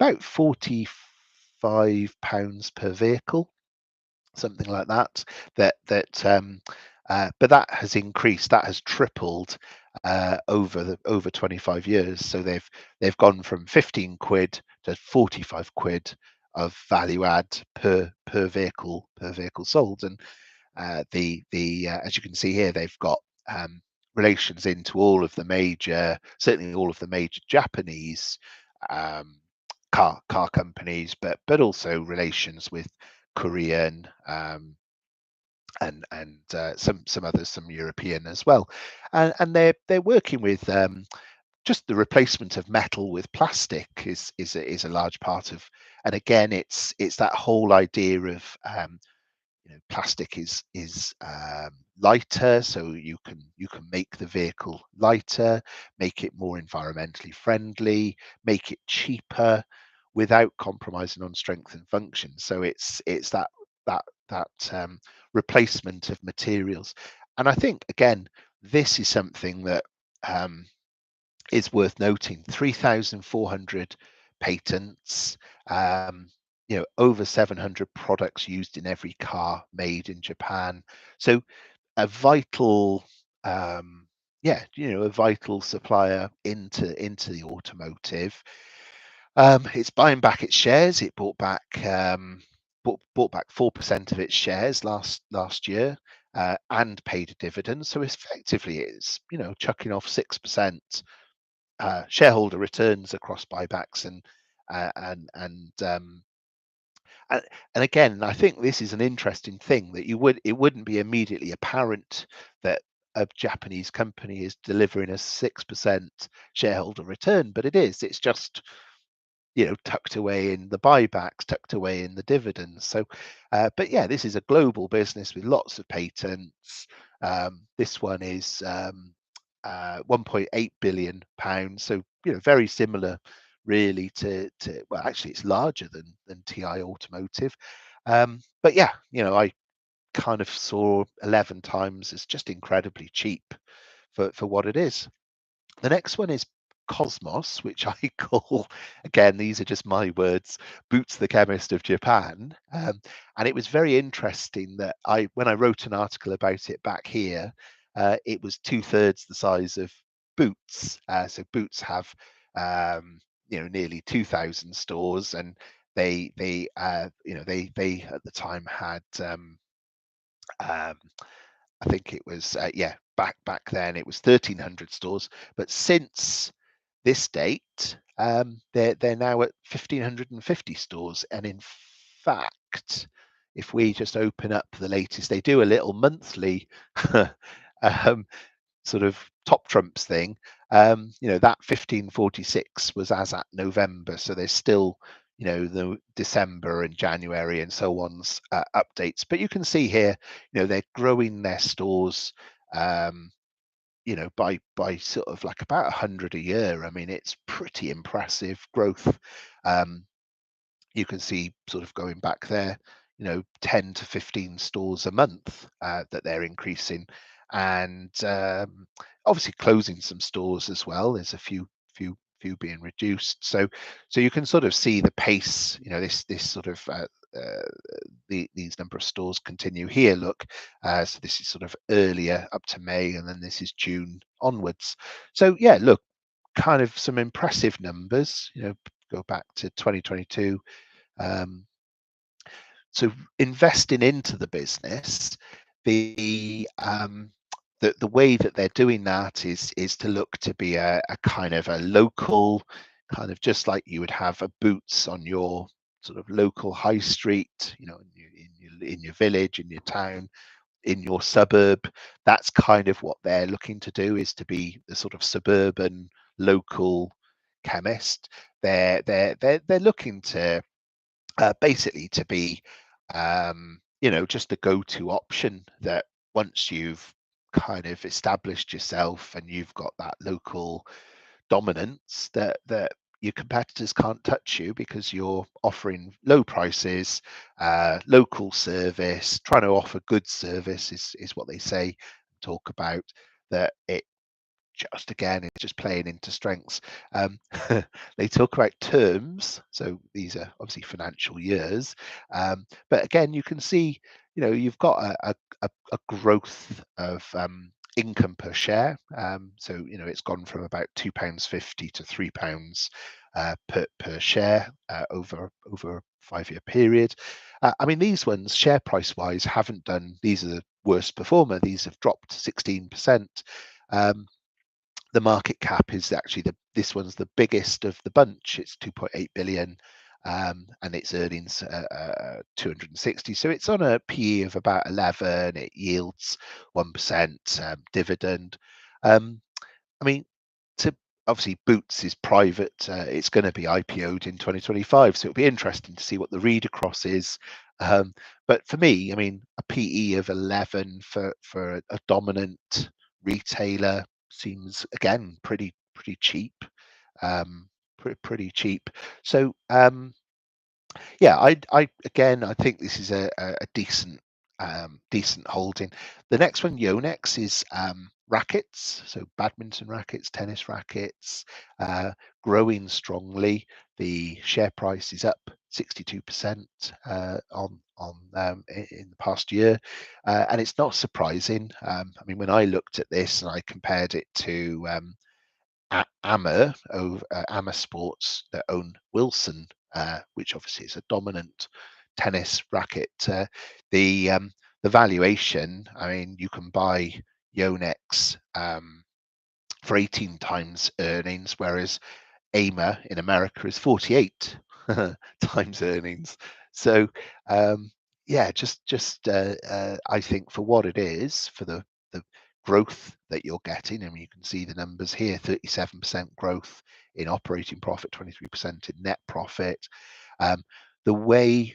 about 45 pounds per vehicle, something like that. But that has increased, that has tripled over 25 years. So they've gone from 15 quid to 45 quid of value add per vehicle sold. And the as you can see here, they've got relations into all of the major, certainly all of the major Japanese um, car companies, but also relations with Korean and some others, some European as well, and they're working with just the replacement of metal with plastic is a large part of, and again it's that whole idea of plastic is lighter, so you can make the vehicle lighter, make it more environmentally friendly, make it cheaper without compromising on strength and function. So it's that replacement of materials. And I think again, this is something that um, is worth noting. 3,400 patents, over 700 products used in every car made in Japan. So a vital, a vital supplier into the automotive. It's buying back its shares. It bought back 4% of its shares last year, and paid a dividend. So effectively, it's chucking off 6% shareholder returns across buybacks uh, and and um, and and again, I think this is an interesting thing that it wouldn't be immediately apparent that a Japanese company is delivering a 6% shareholder return, but it is. It's just tucked away in the buybacks, tucked away in the dividends. So, but yeah, this is a global business with lots of patents. This one is 1.8 billion pounds. So, very similar really to well, actually it's larger than TI Automotive. But yeah, I kind of saw 11 times as just incredibly cheap for what it is. The next one is Cosmos, which I call, again, these are just my words, Boots the Chemist of Japan. And it was very interesting that when I wrote an article about it back here, it was 2/3 the size of Boots. So Boots have, nearly 2,000 stores, and they at the time had, um, I think it was back then it was 1,300 stores, but since this date, they're now at 1,550 stores. And in fact, if we just open up the latest, they do a little monthly um, sort of top trumps thing. That 1546 was as at November, so there's still the December and January and so on's updates. But you can see here, they're growing their stores. By sort of like about 100 a year. I mean, it's pretty impressive growth. Um, you can see sort of going back there, 10 to 15 stores a month that they're increasing, and obviously closing some stores as well. There's a few being reduced. So you can sort of see the pace. This sort of these number of stores continue here. Look, so this is sort of earlier up to May, and then this is June onwards. So yeah, look, kind of some impressive numbers. Go back to 2022. Um, so investing into the business, the way that they're doing that is to look to be a kind of a local, kind of just like you would have a Boots on your sort of local high street, in your village, in your town, in your suburb. That's kind of what they're looking to do, is to be the sort of suburban local chemist. They're looking to basically to be just the go-to option, that once you've kind of established yourself and you've got that local dominance that your competitors can't touch you because you're offering low prices, local service, trying to offer good service is what they say, talk about, that it just again it's just playing into strengths. um, they talk about terms, so these are obviously financial years, but again you can see, you've got a growth of income per share. So it's gone from about £2.50 to £3 per share over a 5-year period. I mean, these ones share price wise haven't done, these are the worst performer, these have dropped 16%. The market cap is actually this one's the biggest of the bunch. It's 2.8 billion, and its earnings 260. So it's on a PE of about 11. It yields 1% dividend. I mean, to obviously Boots is private. It's going to be IPO'd in 2025, so it'll be interesting to see what the read across is. But for me, I mean, a PE of 11 for a dominant retailer seems again pretty cheap. Pretty cheap. So yeah, I again, I think this is a decent decent holding. The next one, Yonex, is rackets, so badminton rackets, tennis rackets, growing strongly. The share price is up 62% in the past year, and it's not surprising. I mean, when I looked at this and I compared it to Amer Sports that own Wilson, which obviously is a dominant tennis racket. The valuation, I mean, you can buy Yonex for 18 times earnings, whereas Amer in America is 48 times earnings. So yeah, just I think for what it is, for the growth that you're getting, I mean, you can see the numbers here: 37% growth in operating profit, 23% in net profit. The way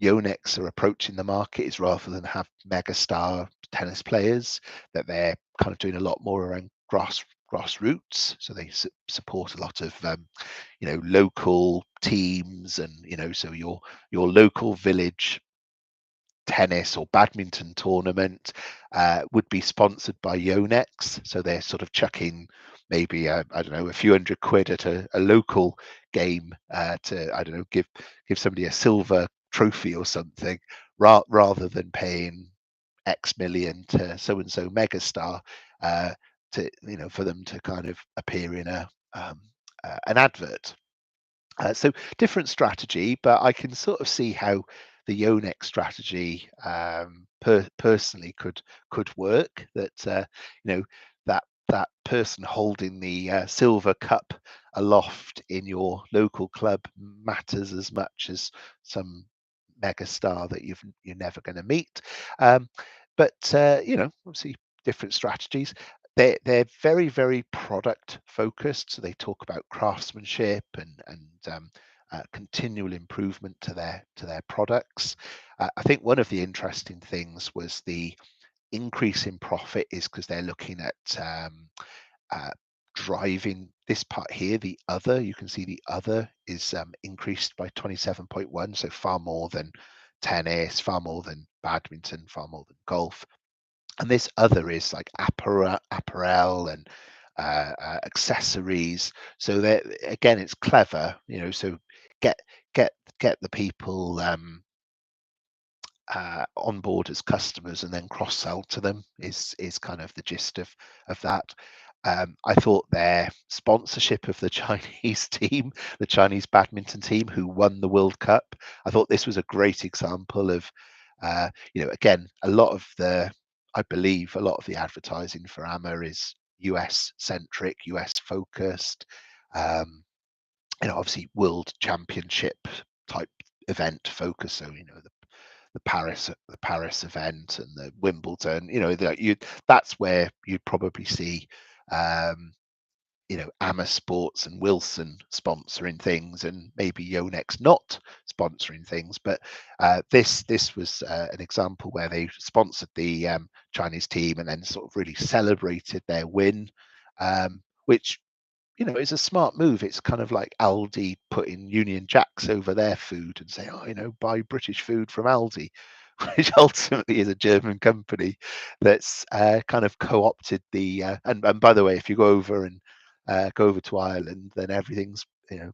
Yonex are approaching the market is, rather than have megastar tennis players, that they're kind of doing a lot more around grassroots. So they support a lot of local teams, and so your local village tennis or badminton tournament would be sponsored by Yonex. So they're sort of chucking maybe I don't know, a few £100 at a local game to, I don't know, give somebody a silver trophy or something, rather than paying X million to so and so megastar to for them to kind of appear in an advert. So different strategy, but I can sort of see how the Yonex strategy personally could work. That that person holding the silver cup aloft in your local club matters as much as some megastar that you're never going to meet. But obviously different strategies. They're very product focused, so they talk about craftsmanship and continual improvement to their products. I think one of the interesting things was the increase in profit is because they're looking at driving this part here. The other, you can see the other is increased by 27.1, so far more than tennis, far more than badminton, far more than golf. And this other is like apparel and accessories. So that again, it's clever, so get get the people on board as customers and then cross sell to them is kind of the gist of that. I thought their sponsorship of the Chinese team, the Chinese badminton team who won the World Cup, I thought this was a great example of again, I believe a lot of the advertising for Amer is US centric, US focused. Obviously world championship type event focus. So the Paris event and the Wimbledon. That's where you'd probably see Emmaus Sports and Wilson sponsoring things, and maybe Yonex not sponsoring things. But this was an example where they sponsored the Chinese team and then sort of really celebrated their win, which it's a smart move. It's kind of like Aldi putting Union Jacks over their food and say, oh, buy British food from Aldi, which ultimately is a German company that's kind of co-opted the. And by the way, if you go over to Ireland, then everything's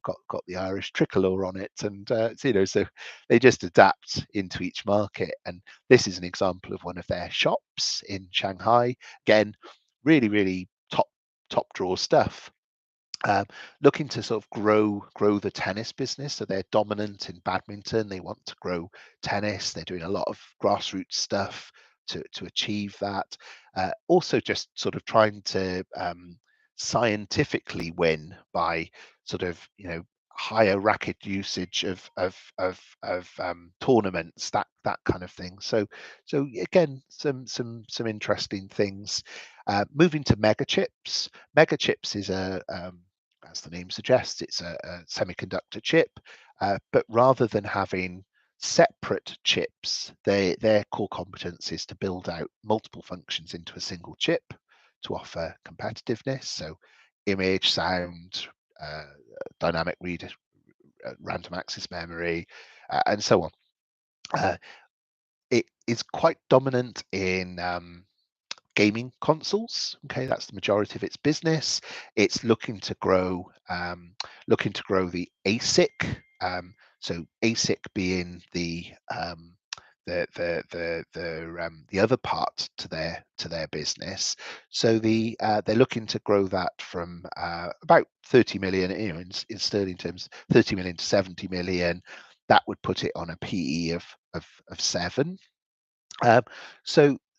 got the Irish tricolour on it, and so they just adapt into each market. And this is an example of one of their shops in Shanghai. Again, really, really top drawer stuff. Looking to sort of grow the tennis business. So they're dominant in badminton. They want to grow tennis. They're doing a lot of grassroots stuff to achieve that. Also, just sort of trying to scientifically win by sort of higher racket usage of tournaments, that kind of thing. So again, some interesting things. Moving to mega chips. Mega chips is as the name suggests, it's a semiconductor chip, but rather than having separate chips, their core competence is to build out multiple functions into a single chip to offer competitiveness. So image, sound, dynamic read, random access memory, and so on. It is quite dominant in gaming consoles. Okay, that's the majority of its business. It's looking to grow the ASIC. So ASIC being the other part to their business. So they're looking to grow that from about 30 million, in sterling terms, 30 million to 70 million. That would put it on a PE of 7.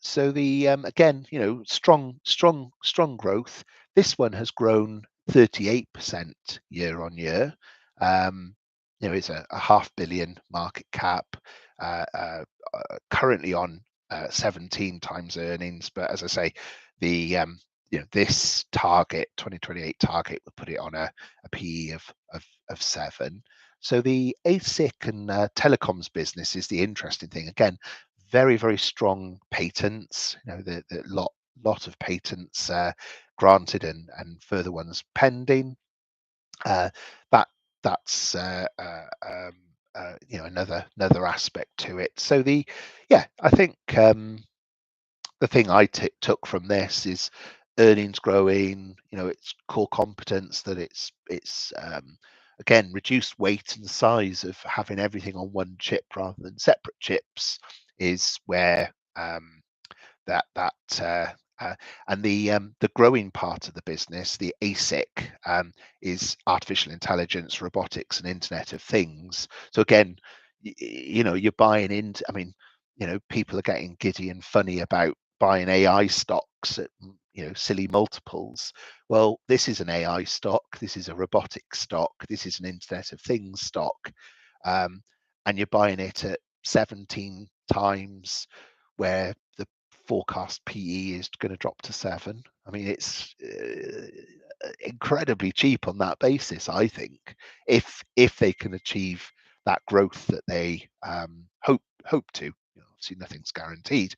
So the again, strong growth. This one has grown 38% year on year. It's a $500 million market cap, currently on 17 times earnings. But as I say, the this target 2028 target would put it on a PE of 7. So the ASIC and telecoms business is the interesting thing. Again, very, very strong patents. The lot of patents granted and further ones pending. That's another aspect to it. So I think the thing I took from this is earnings growing. Its core competence, that it's again, reduced weight and size of having everything on one chip rather than separate chips is where that and the growing part of the business, the ASIC, is artificial intelligence, robotics, and Internet of Things. So again, you're buying into. I mean, people are getting giddy and funny about buying AI stocks at silly multiples. Well, this is an AI stock. This is a robotic stock. This is an Internet of Things stock, and you're buying it at 17 times, where the forecast PE is going to drop to 7. I mean, it's incredibly cheap on that basis, I think, if they can achieve that growth that they hope to. Obviously, nothing's guaranteed.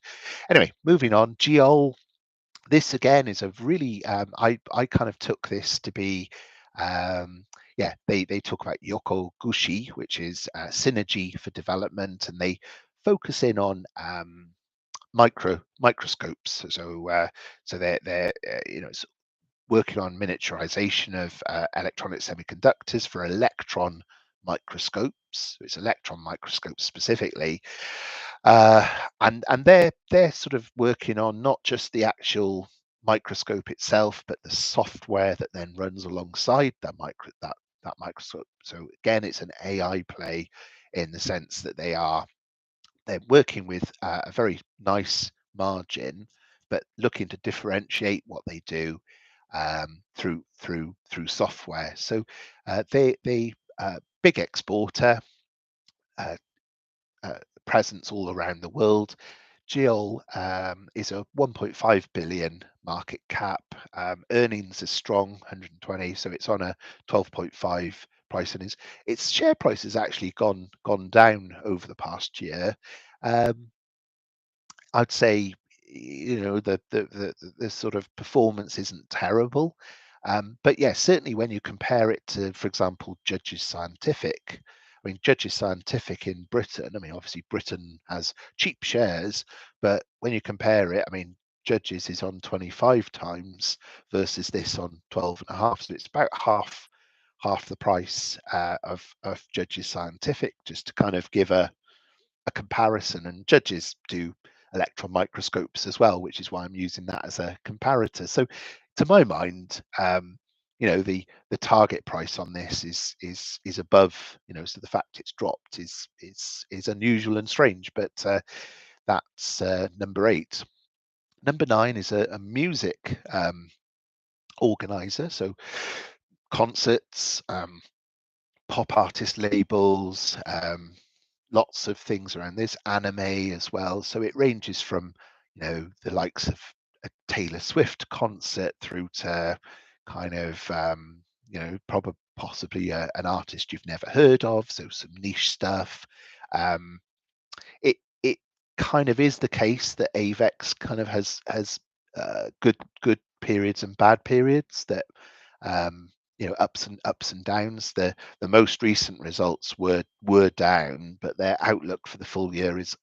Anyway, moving on. Geol. This again is a really I kind of took this to be they talk about Yokogushi, which is synergy for development, and they focus in on microscopes. So they're working on miniaturization of electronic semiconductors for electron microscopes. So it's electron microscopes specifically, and they're sort of working on not just the actual microscope itself, but the software that then runs alongside that microscope. So again, it's an AI play in the sense that they're working with a very nice margin, but looking to differentiate what they do through software. So they big exporter, presence all around the world. Giol is a 1.5 billion market cap. Earnings is strong, 120, so it's on a 12.5 price, and its share price has actually gone down over the past year. I'd say, the sort of performance isn't terrible, but yeah, certainly when you compare it to, for example, Judges Scientific. I mean, Judges Scientific in Britain. I mean, obviously Britain has cheap shares, but when you compare it, I mean, Judges is on 25 times versus this on 12.5, so it's about half the price of Judges Scientific, just to kind of give a comparison. And Judges do electron microscopes as well, which is why I'm using that as a comparator. So to my mind, the target price on this is above, so the fact it's dropped is unusual and strange, but that's number 8. Number 9 is a music organizer, so concerts, pop artist labels, lots of things around this, anime as well. So it ranges from, the likes of a Taylor Swift concert through to kind of, probably possibly an artist you've never heard of. So some niche stuff. It kind of is the case that AVEX kind of has good periods and bad periods, that ups and downs. The most recent results were down, but their outlook for the full year is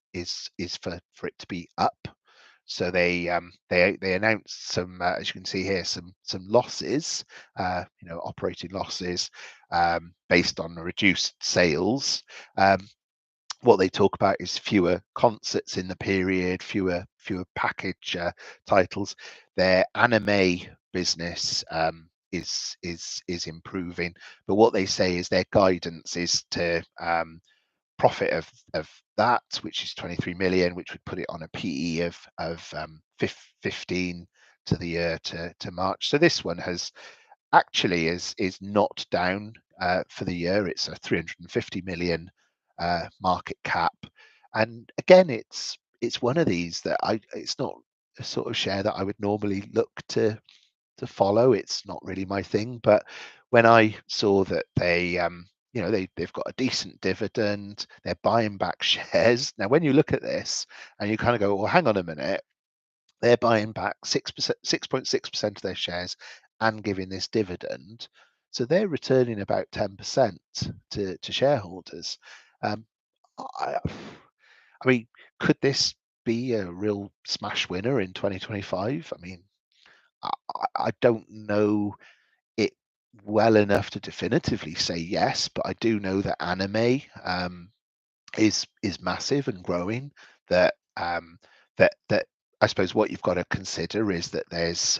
for it to be up. So they announced some, as you can see here, some losses, operating losses, based on reduced sales. What they talk about is fewer concerts in the period, fewer package titles. Their anime business is improving, but what they say is their guidance is to profit of that, which is 23 million, which would put it on a PE of 15 to the year to March. So this one has actually is not down for the year. It's a 350 million market cap, and again, it's one of these that it's not a sort of share that I would normally look to follow. It's not really my thing, but when I saw that they've got a decent dividend, they're buying back shares. Now, when you look at this and you kind of go, well, hang on a minute, they're buying back 6%, 6.6% of their shares and giving this dividend. So they're returning about 10% to shareholders. I, I mean, could this be a real smash winner in 2025? I mean, I don't know it well enough to definitively say yes, but I do know that anime is massive and growing. That that I suppose what you've got to consider is that there's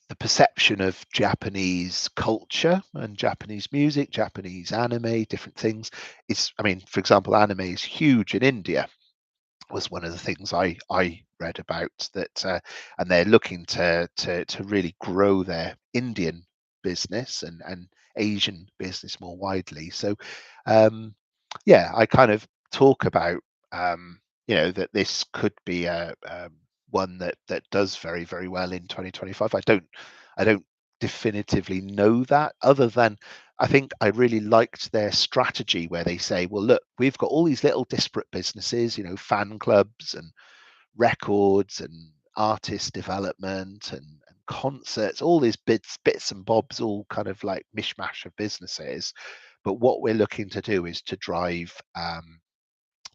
the perception of Japanese culture and Japanese music, Japanese anime, different things. I mean, for example, anime is huge in India, was one of the things I read about, that, and they're looking to really grow their Indian business and Asian business more widely. So, yeah, I kind of talk about, that this could be a one that does very, very well in 2025. I don't definitively know that, other than I think I really liked their strategy where they say, well, look, we've got all these little disparate businesses, fan clubs and records and artist development and concerts, all these bits and bobs, all kind of like mishmash of businesses. But what we're looking to do is to drive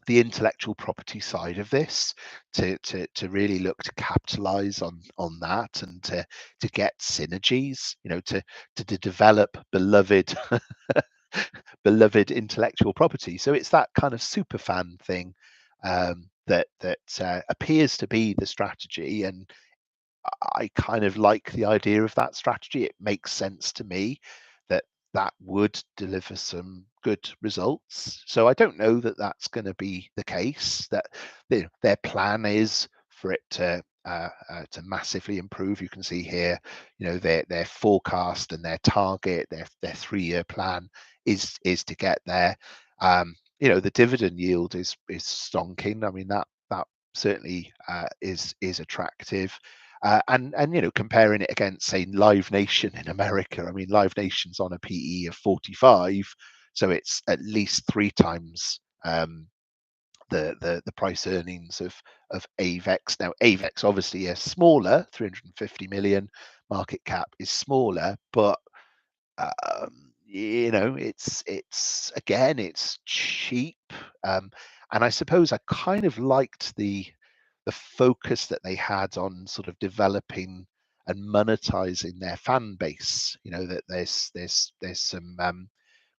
the intellectual property side of this, to really look to capitalize on that, and to get synergies, to develop beloved beloved intellectual property. So it's that kind of super fan thing, that appears to be the strategy, and I kind of like the idea of that strategy. It makes sense to me that that would deliver some good results. So I don't know that that's going to be the case, that their plan is for it to massively improve. You can see here, their forecast and their target, their 3-year plan is to get there. the dividend yield is stonking. I mean, that certainly is attractive. And comparing it against, say, Live Nation in America. I mean, Live Nation's on a PE of 45, so it's at least 3 times the price earnings of AVEX. Now, AVEX obviously is smaller, 350 million market cap is smaller, but it's again, it's cheap. And I suppose I kind of liked the focus that they had on sort of developing and monetizing their fan base. That there's some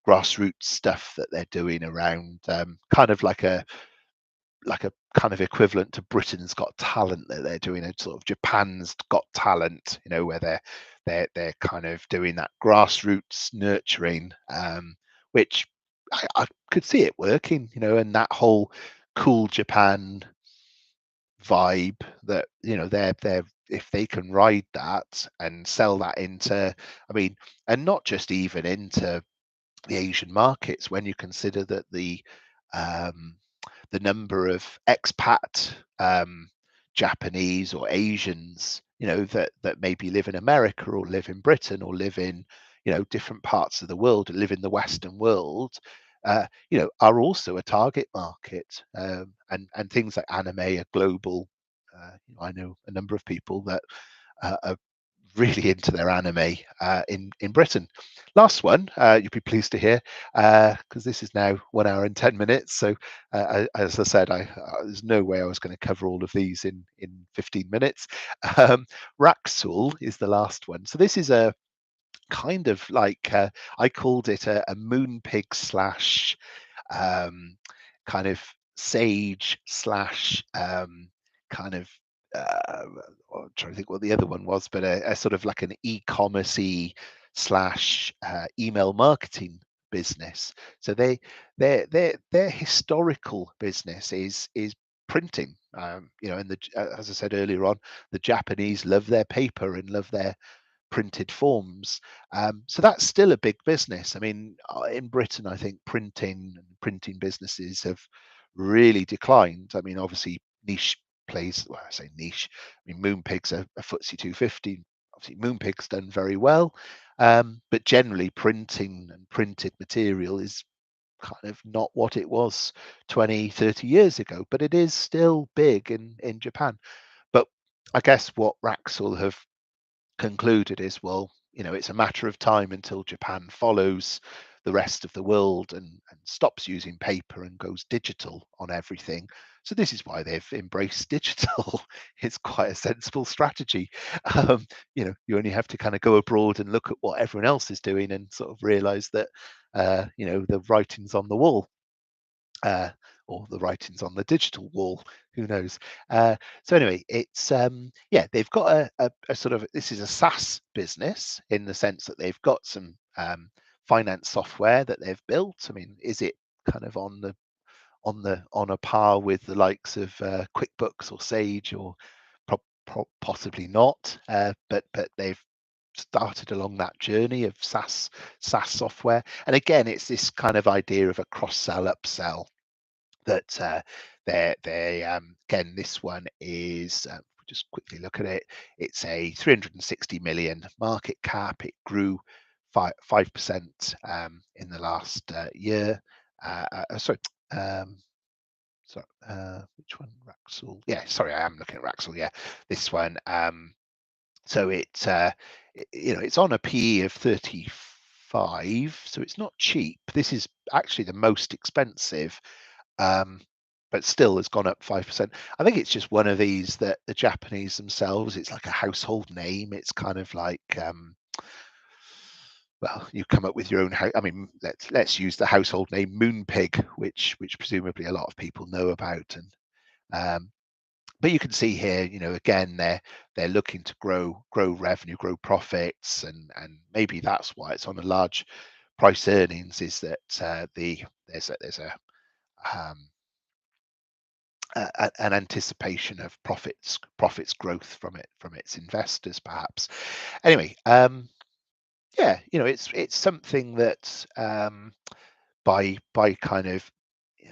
grassroots stuff that they're doing around, kind of like a kind of equivalent to Britain's Got Talent, that they're doing a sort of Japan's Got Talent, where they're kind of doing that grassroots nurturing, which I could see it working, and that whole cool Japan vibe, that they're if they can ride that and sell that into, I mean, and not just even into the Asian markets, when you consider that the number of expat Japanese or Asians, that maybe live in America or live in Britain or live in, different parts of the world, live in the Western world, are also a target market. And things like anime are global. I know a number of people that are really into their anime in Britain. Last one, you'll be pleased to hear, because this is now 1 hour and 10 minutes. So, as I said, there's no way I was going to cover all of these in 15 minutes. Raxul is the last one. So this is a kind of like, I called it a moon pig slash kind of sage slash kind of I'm trying to think what the other one was, but a sort of like an e-commerce slash email marketing business. So their historical business is printing. And as I said earlier on, the Japanese love their paper and love their printed forms. So that's still a big business. I mean, in Britain, I think printing businesses have really declined. I mean, obviously, niche plays, well, I say niche, I mean, Moonpig's a FTSE 250. Obviously, Moonpig's done very well. But generally, printing and printed material is kind of not what it was 20, 30 years ago, but it is still big in Japan. But I guess what Raxel have concluded is, well, it's a matter of time until Japan follows the rest of the world and stops using paper and goes digital on everything. So this is why they've embraced digital. It's quite a sensible strategy. You only have to kind of go abroad and look at what everyone else is doing and sort of realize that the writing's on the wall. uh, or the writings on the digital wall, who knows. So anyway, it's they've got a sort of, this is a SaaS business in the sense that they've got some finance software that they've built. I mean, is it kind of on a par with the likes of QuickBooks or Sage, or possibly not, but they've started along that journey of SaaS software. And again, it's this kind of idea of a cross-sell upsell, that they again, this one is, just quickly look at it, it's a 360 million market cap. It grew 5% in the last year. Sorry, which one? Raxel? Yeah, sorry, I am looking at Raxel. Yeah, this one. So it's on a PE of 35, so it's not cheap. This is actually the most expensive, but still has gone up 5%. I think it's just one of these that the Japanese themselves, it's like a household name. It's kind of like, well, you come up with your own. I mean, let's use the household name Moonpig, which presumably a lot of people know about. And but you can see here, again, they're looking to grow revenue, grow profits, and maybe that's why it's on a large price earnings, is that there's an anticipation of profits growth from its investors, perhaps. Anyway, it's something that, by kind of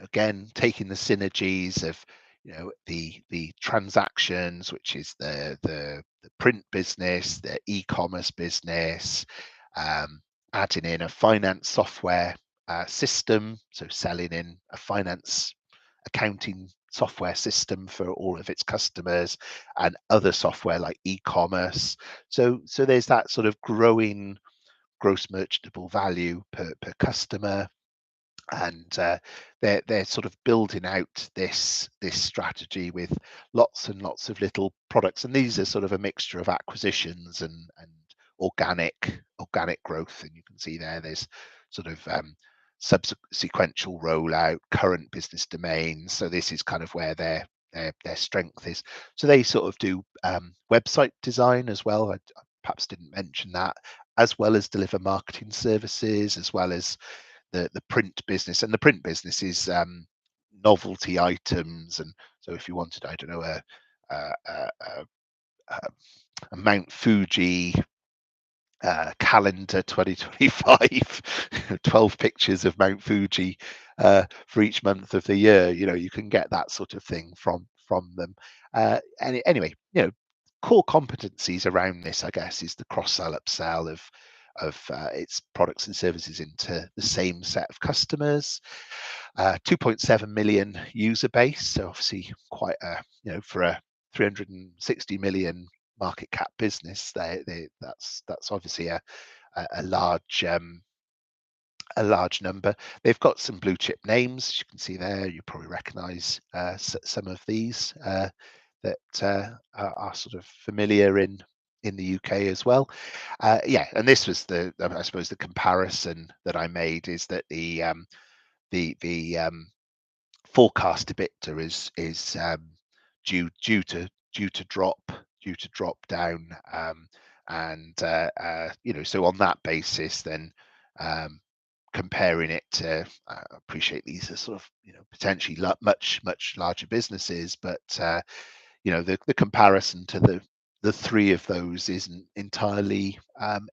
again, taking the synergies of the transactions, which is the print business, the e-commerce business, adding in a finance software system, so selling in a finance accounting software system for all of its customers, and other software like e-commerce. So there's that sort of growing gross merchantable value per customer, and they're sort of building out this strategy with lots and lots of little products, and these are sort of a mixture of acquisitions and organic growth. And you can see there's sort of subsequential rollout, current business domains. So this is kind of where their strength is. So they sort of do website design as well. I perhaps didn't mention that, as well as deliver marketing services, as well as the print business. And the print business is novelty items. And so if you wanted, I don't know, a Mount Fuji calendar 2025, 12 pictures of Mount Fuji for each month of the year, you can get that sort of thing from them. Anyway, core competencies around this, I guess, is the cross-sell, upsell of its products and services into the same set of customers. 2.7 million user base, so obviously quite for a 360 million market cap business, that's obviously a large number. They've got some blue chip names, as you can see there. You probably recognize some of these that are sort of familiar in the UK as well. And this was I suppose the comparison that I made, is that the forecast EBITDA is due to drop down, and so on that basis, then comparing it to, I appreciate these are sort of potentially much larger businesses, but the comparison to the three of those isn't entirely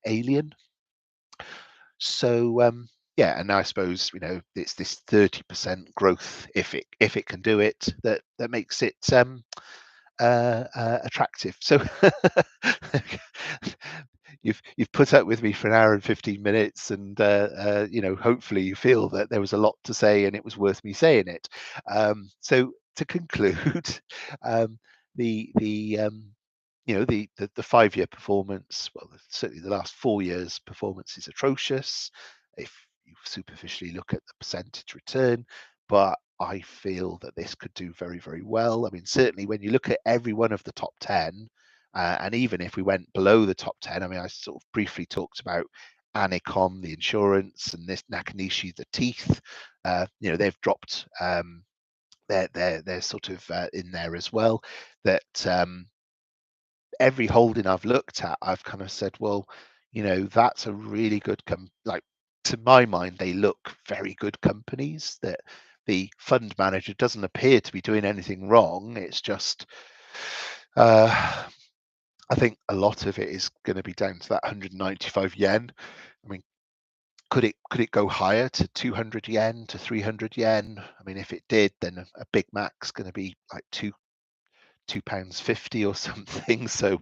alien. So and I suppose it's this 30% growth, if it can do it, that makes it attractive. So you've put up with me for an hour and 15 minutes, and hopefully you feel that there was a lot to say and it was worth me saying it. So to conclude, the 5-year performance, well, certainly the last 4 years performance is atrocious if you superficially look at the percentage return, but I feel that this could do very, very well. I mean, certainly when you look at every one of the top 10, and even if we went below the top 10, I mean, I sort of briefly talked about Anicom, the insurance, and this Nakanishi, the teeth. They've dropped. They're sort of in there as well. That every holding I've looked at, I've kind of said, well, that's a really good to my mind, they look very good companies, that the fund manager doesn't appear to be doing anything wrong. It's just I think a lot of it is going to be down to that 195 yen. I mean, could it go higher to 200 yen, to 300 yen? I mean, if it did, then a Big Mac's going to be like £2.50 or something. So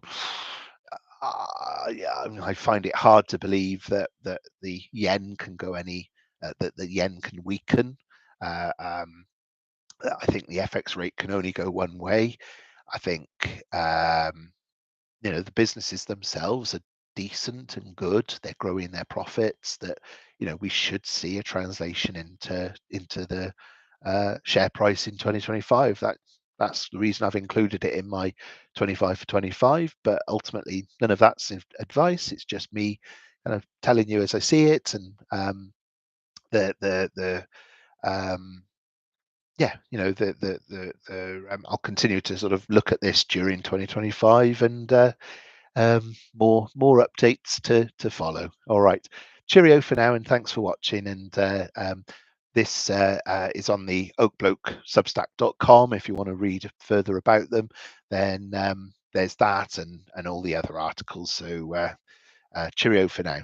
I mean, I find it hard to believe that the yen can go that the yen can weaken. I think the FX rate can only go one way. I think the businesses themselves are decent and good. They're growing their profits. That we should see a translation into the share price in 2025. That's the reason I've included it in my 25 for 25. But ultimately, none of that's advice. It's just me kind of telling you as I see it, and I'll continue to sort of look at this during 2025, and more updates to follow. All right, cheerio for now, and thanks for watching. And this is on the oakblokesubstack.com. If you want to read further about them, then there's that and all the other articles. So cheerio for now.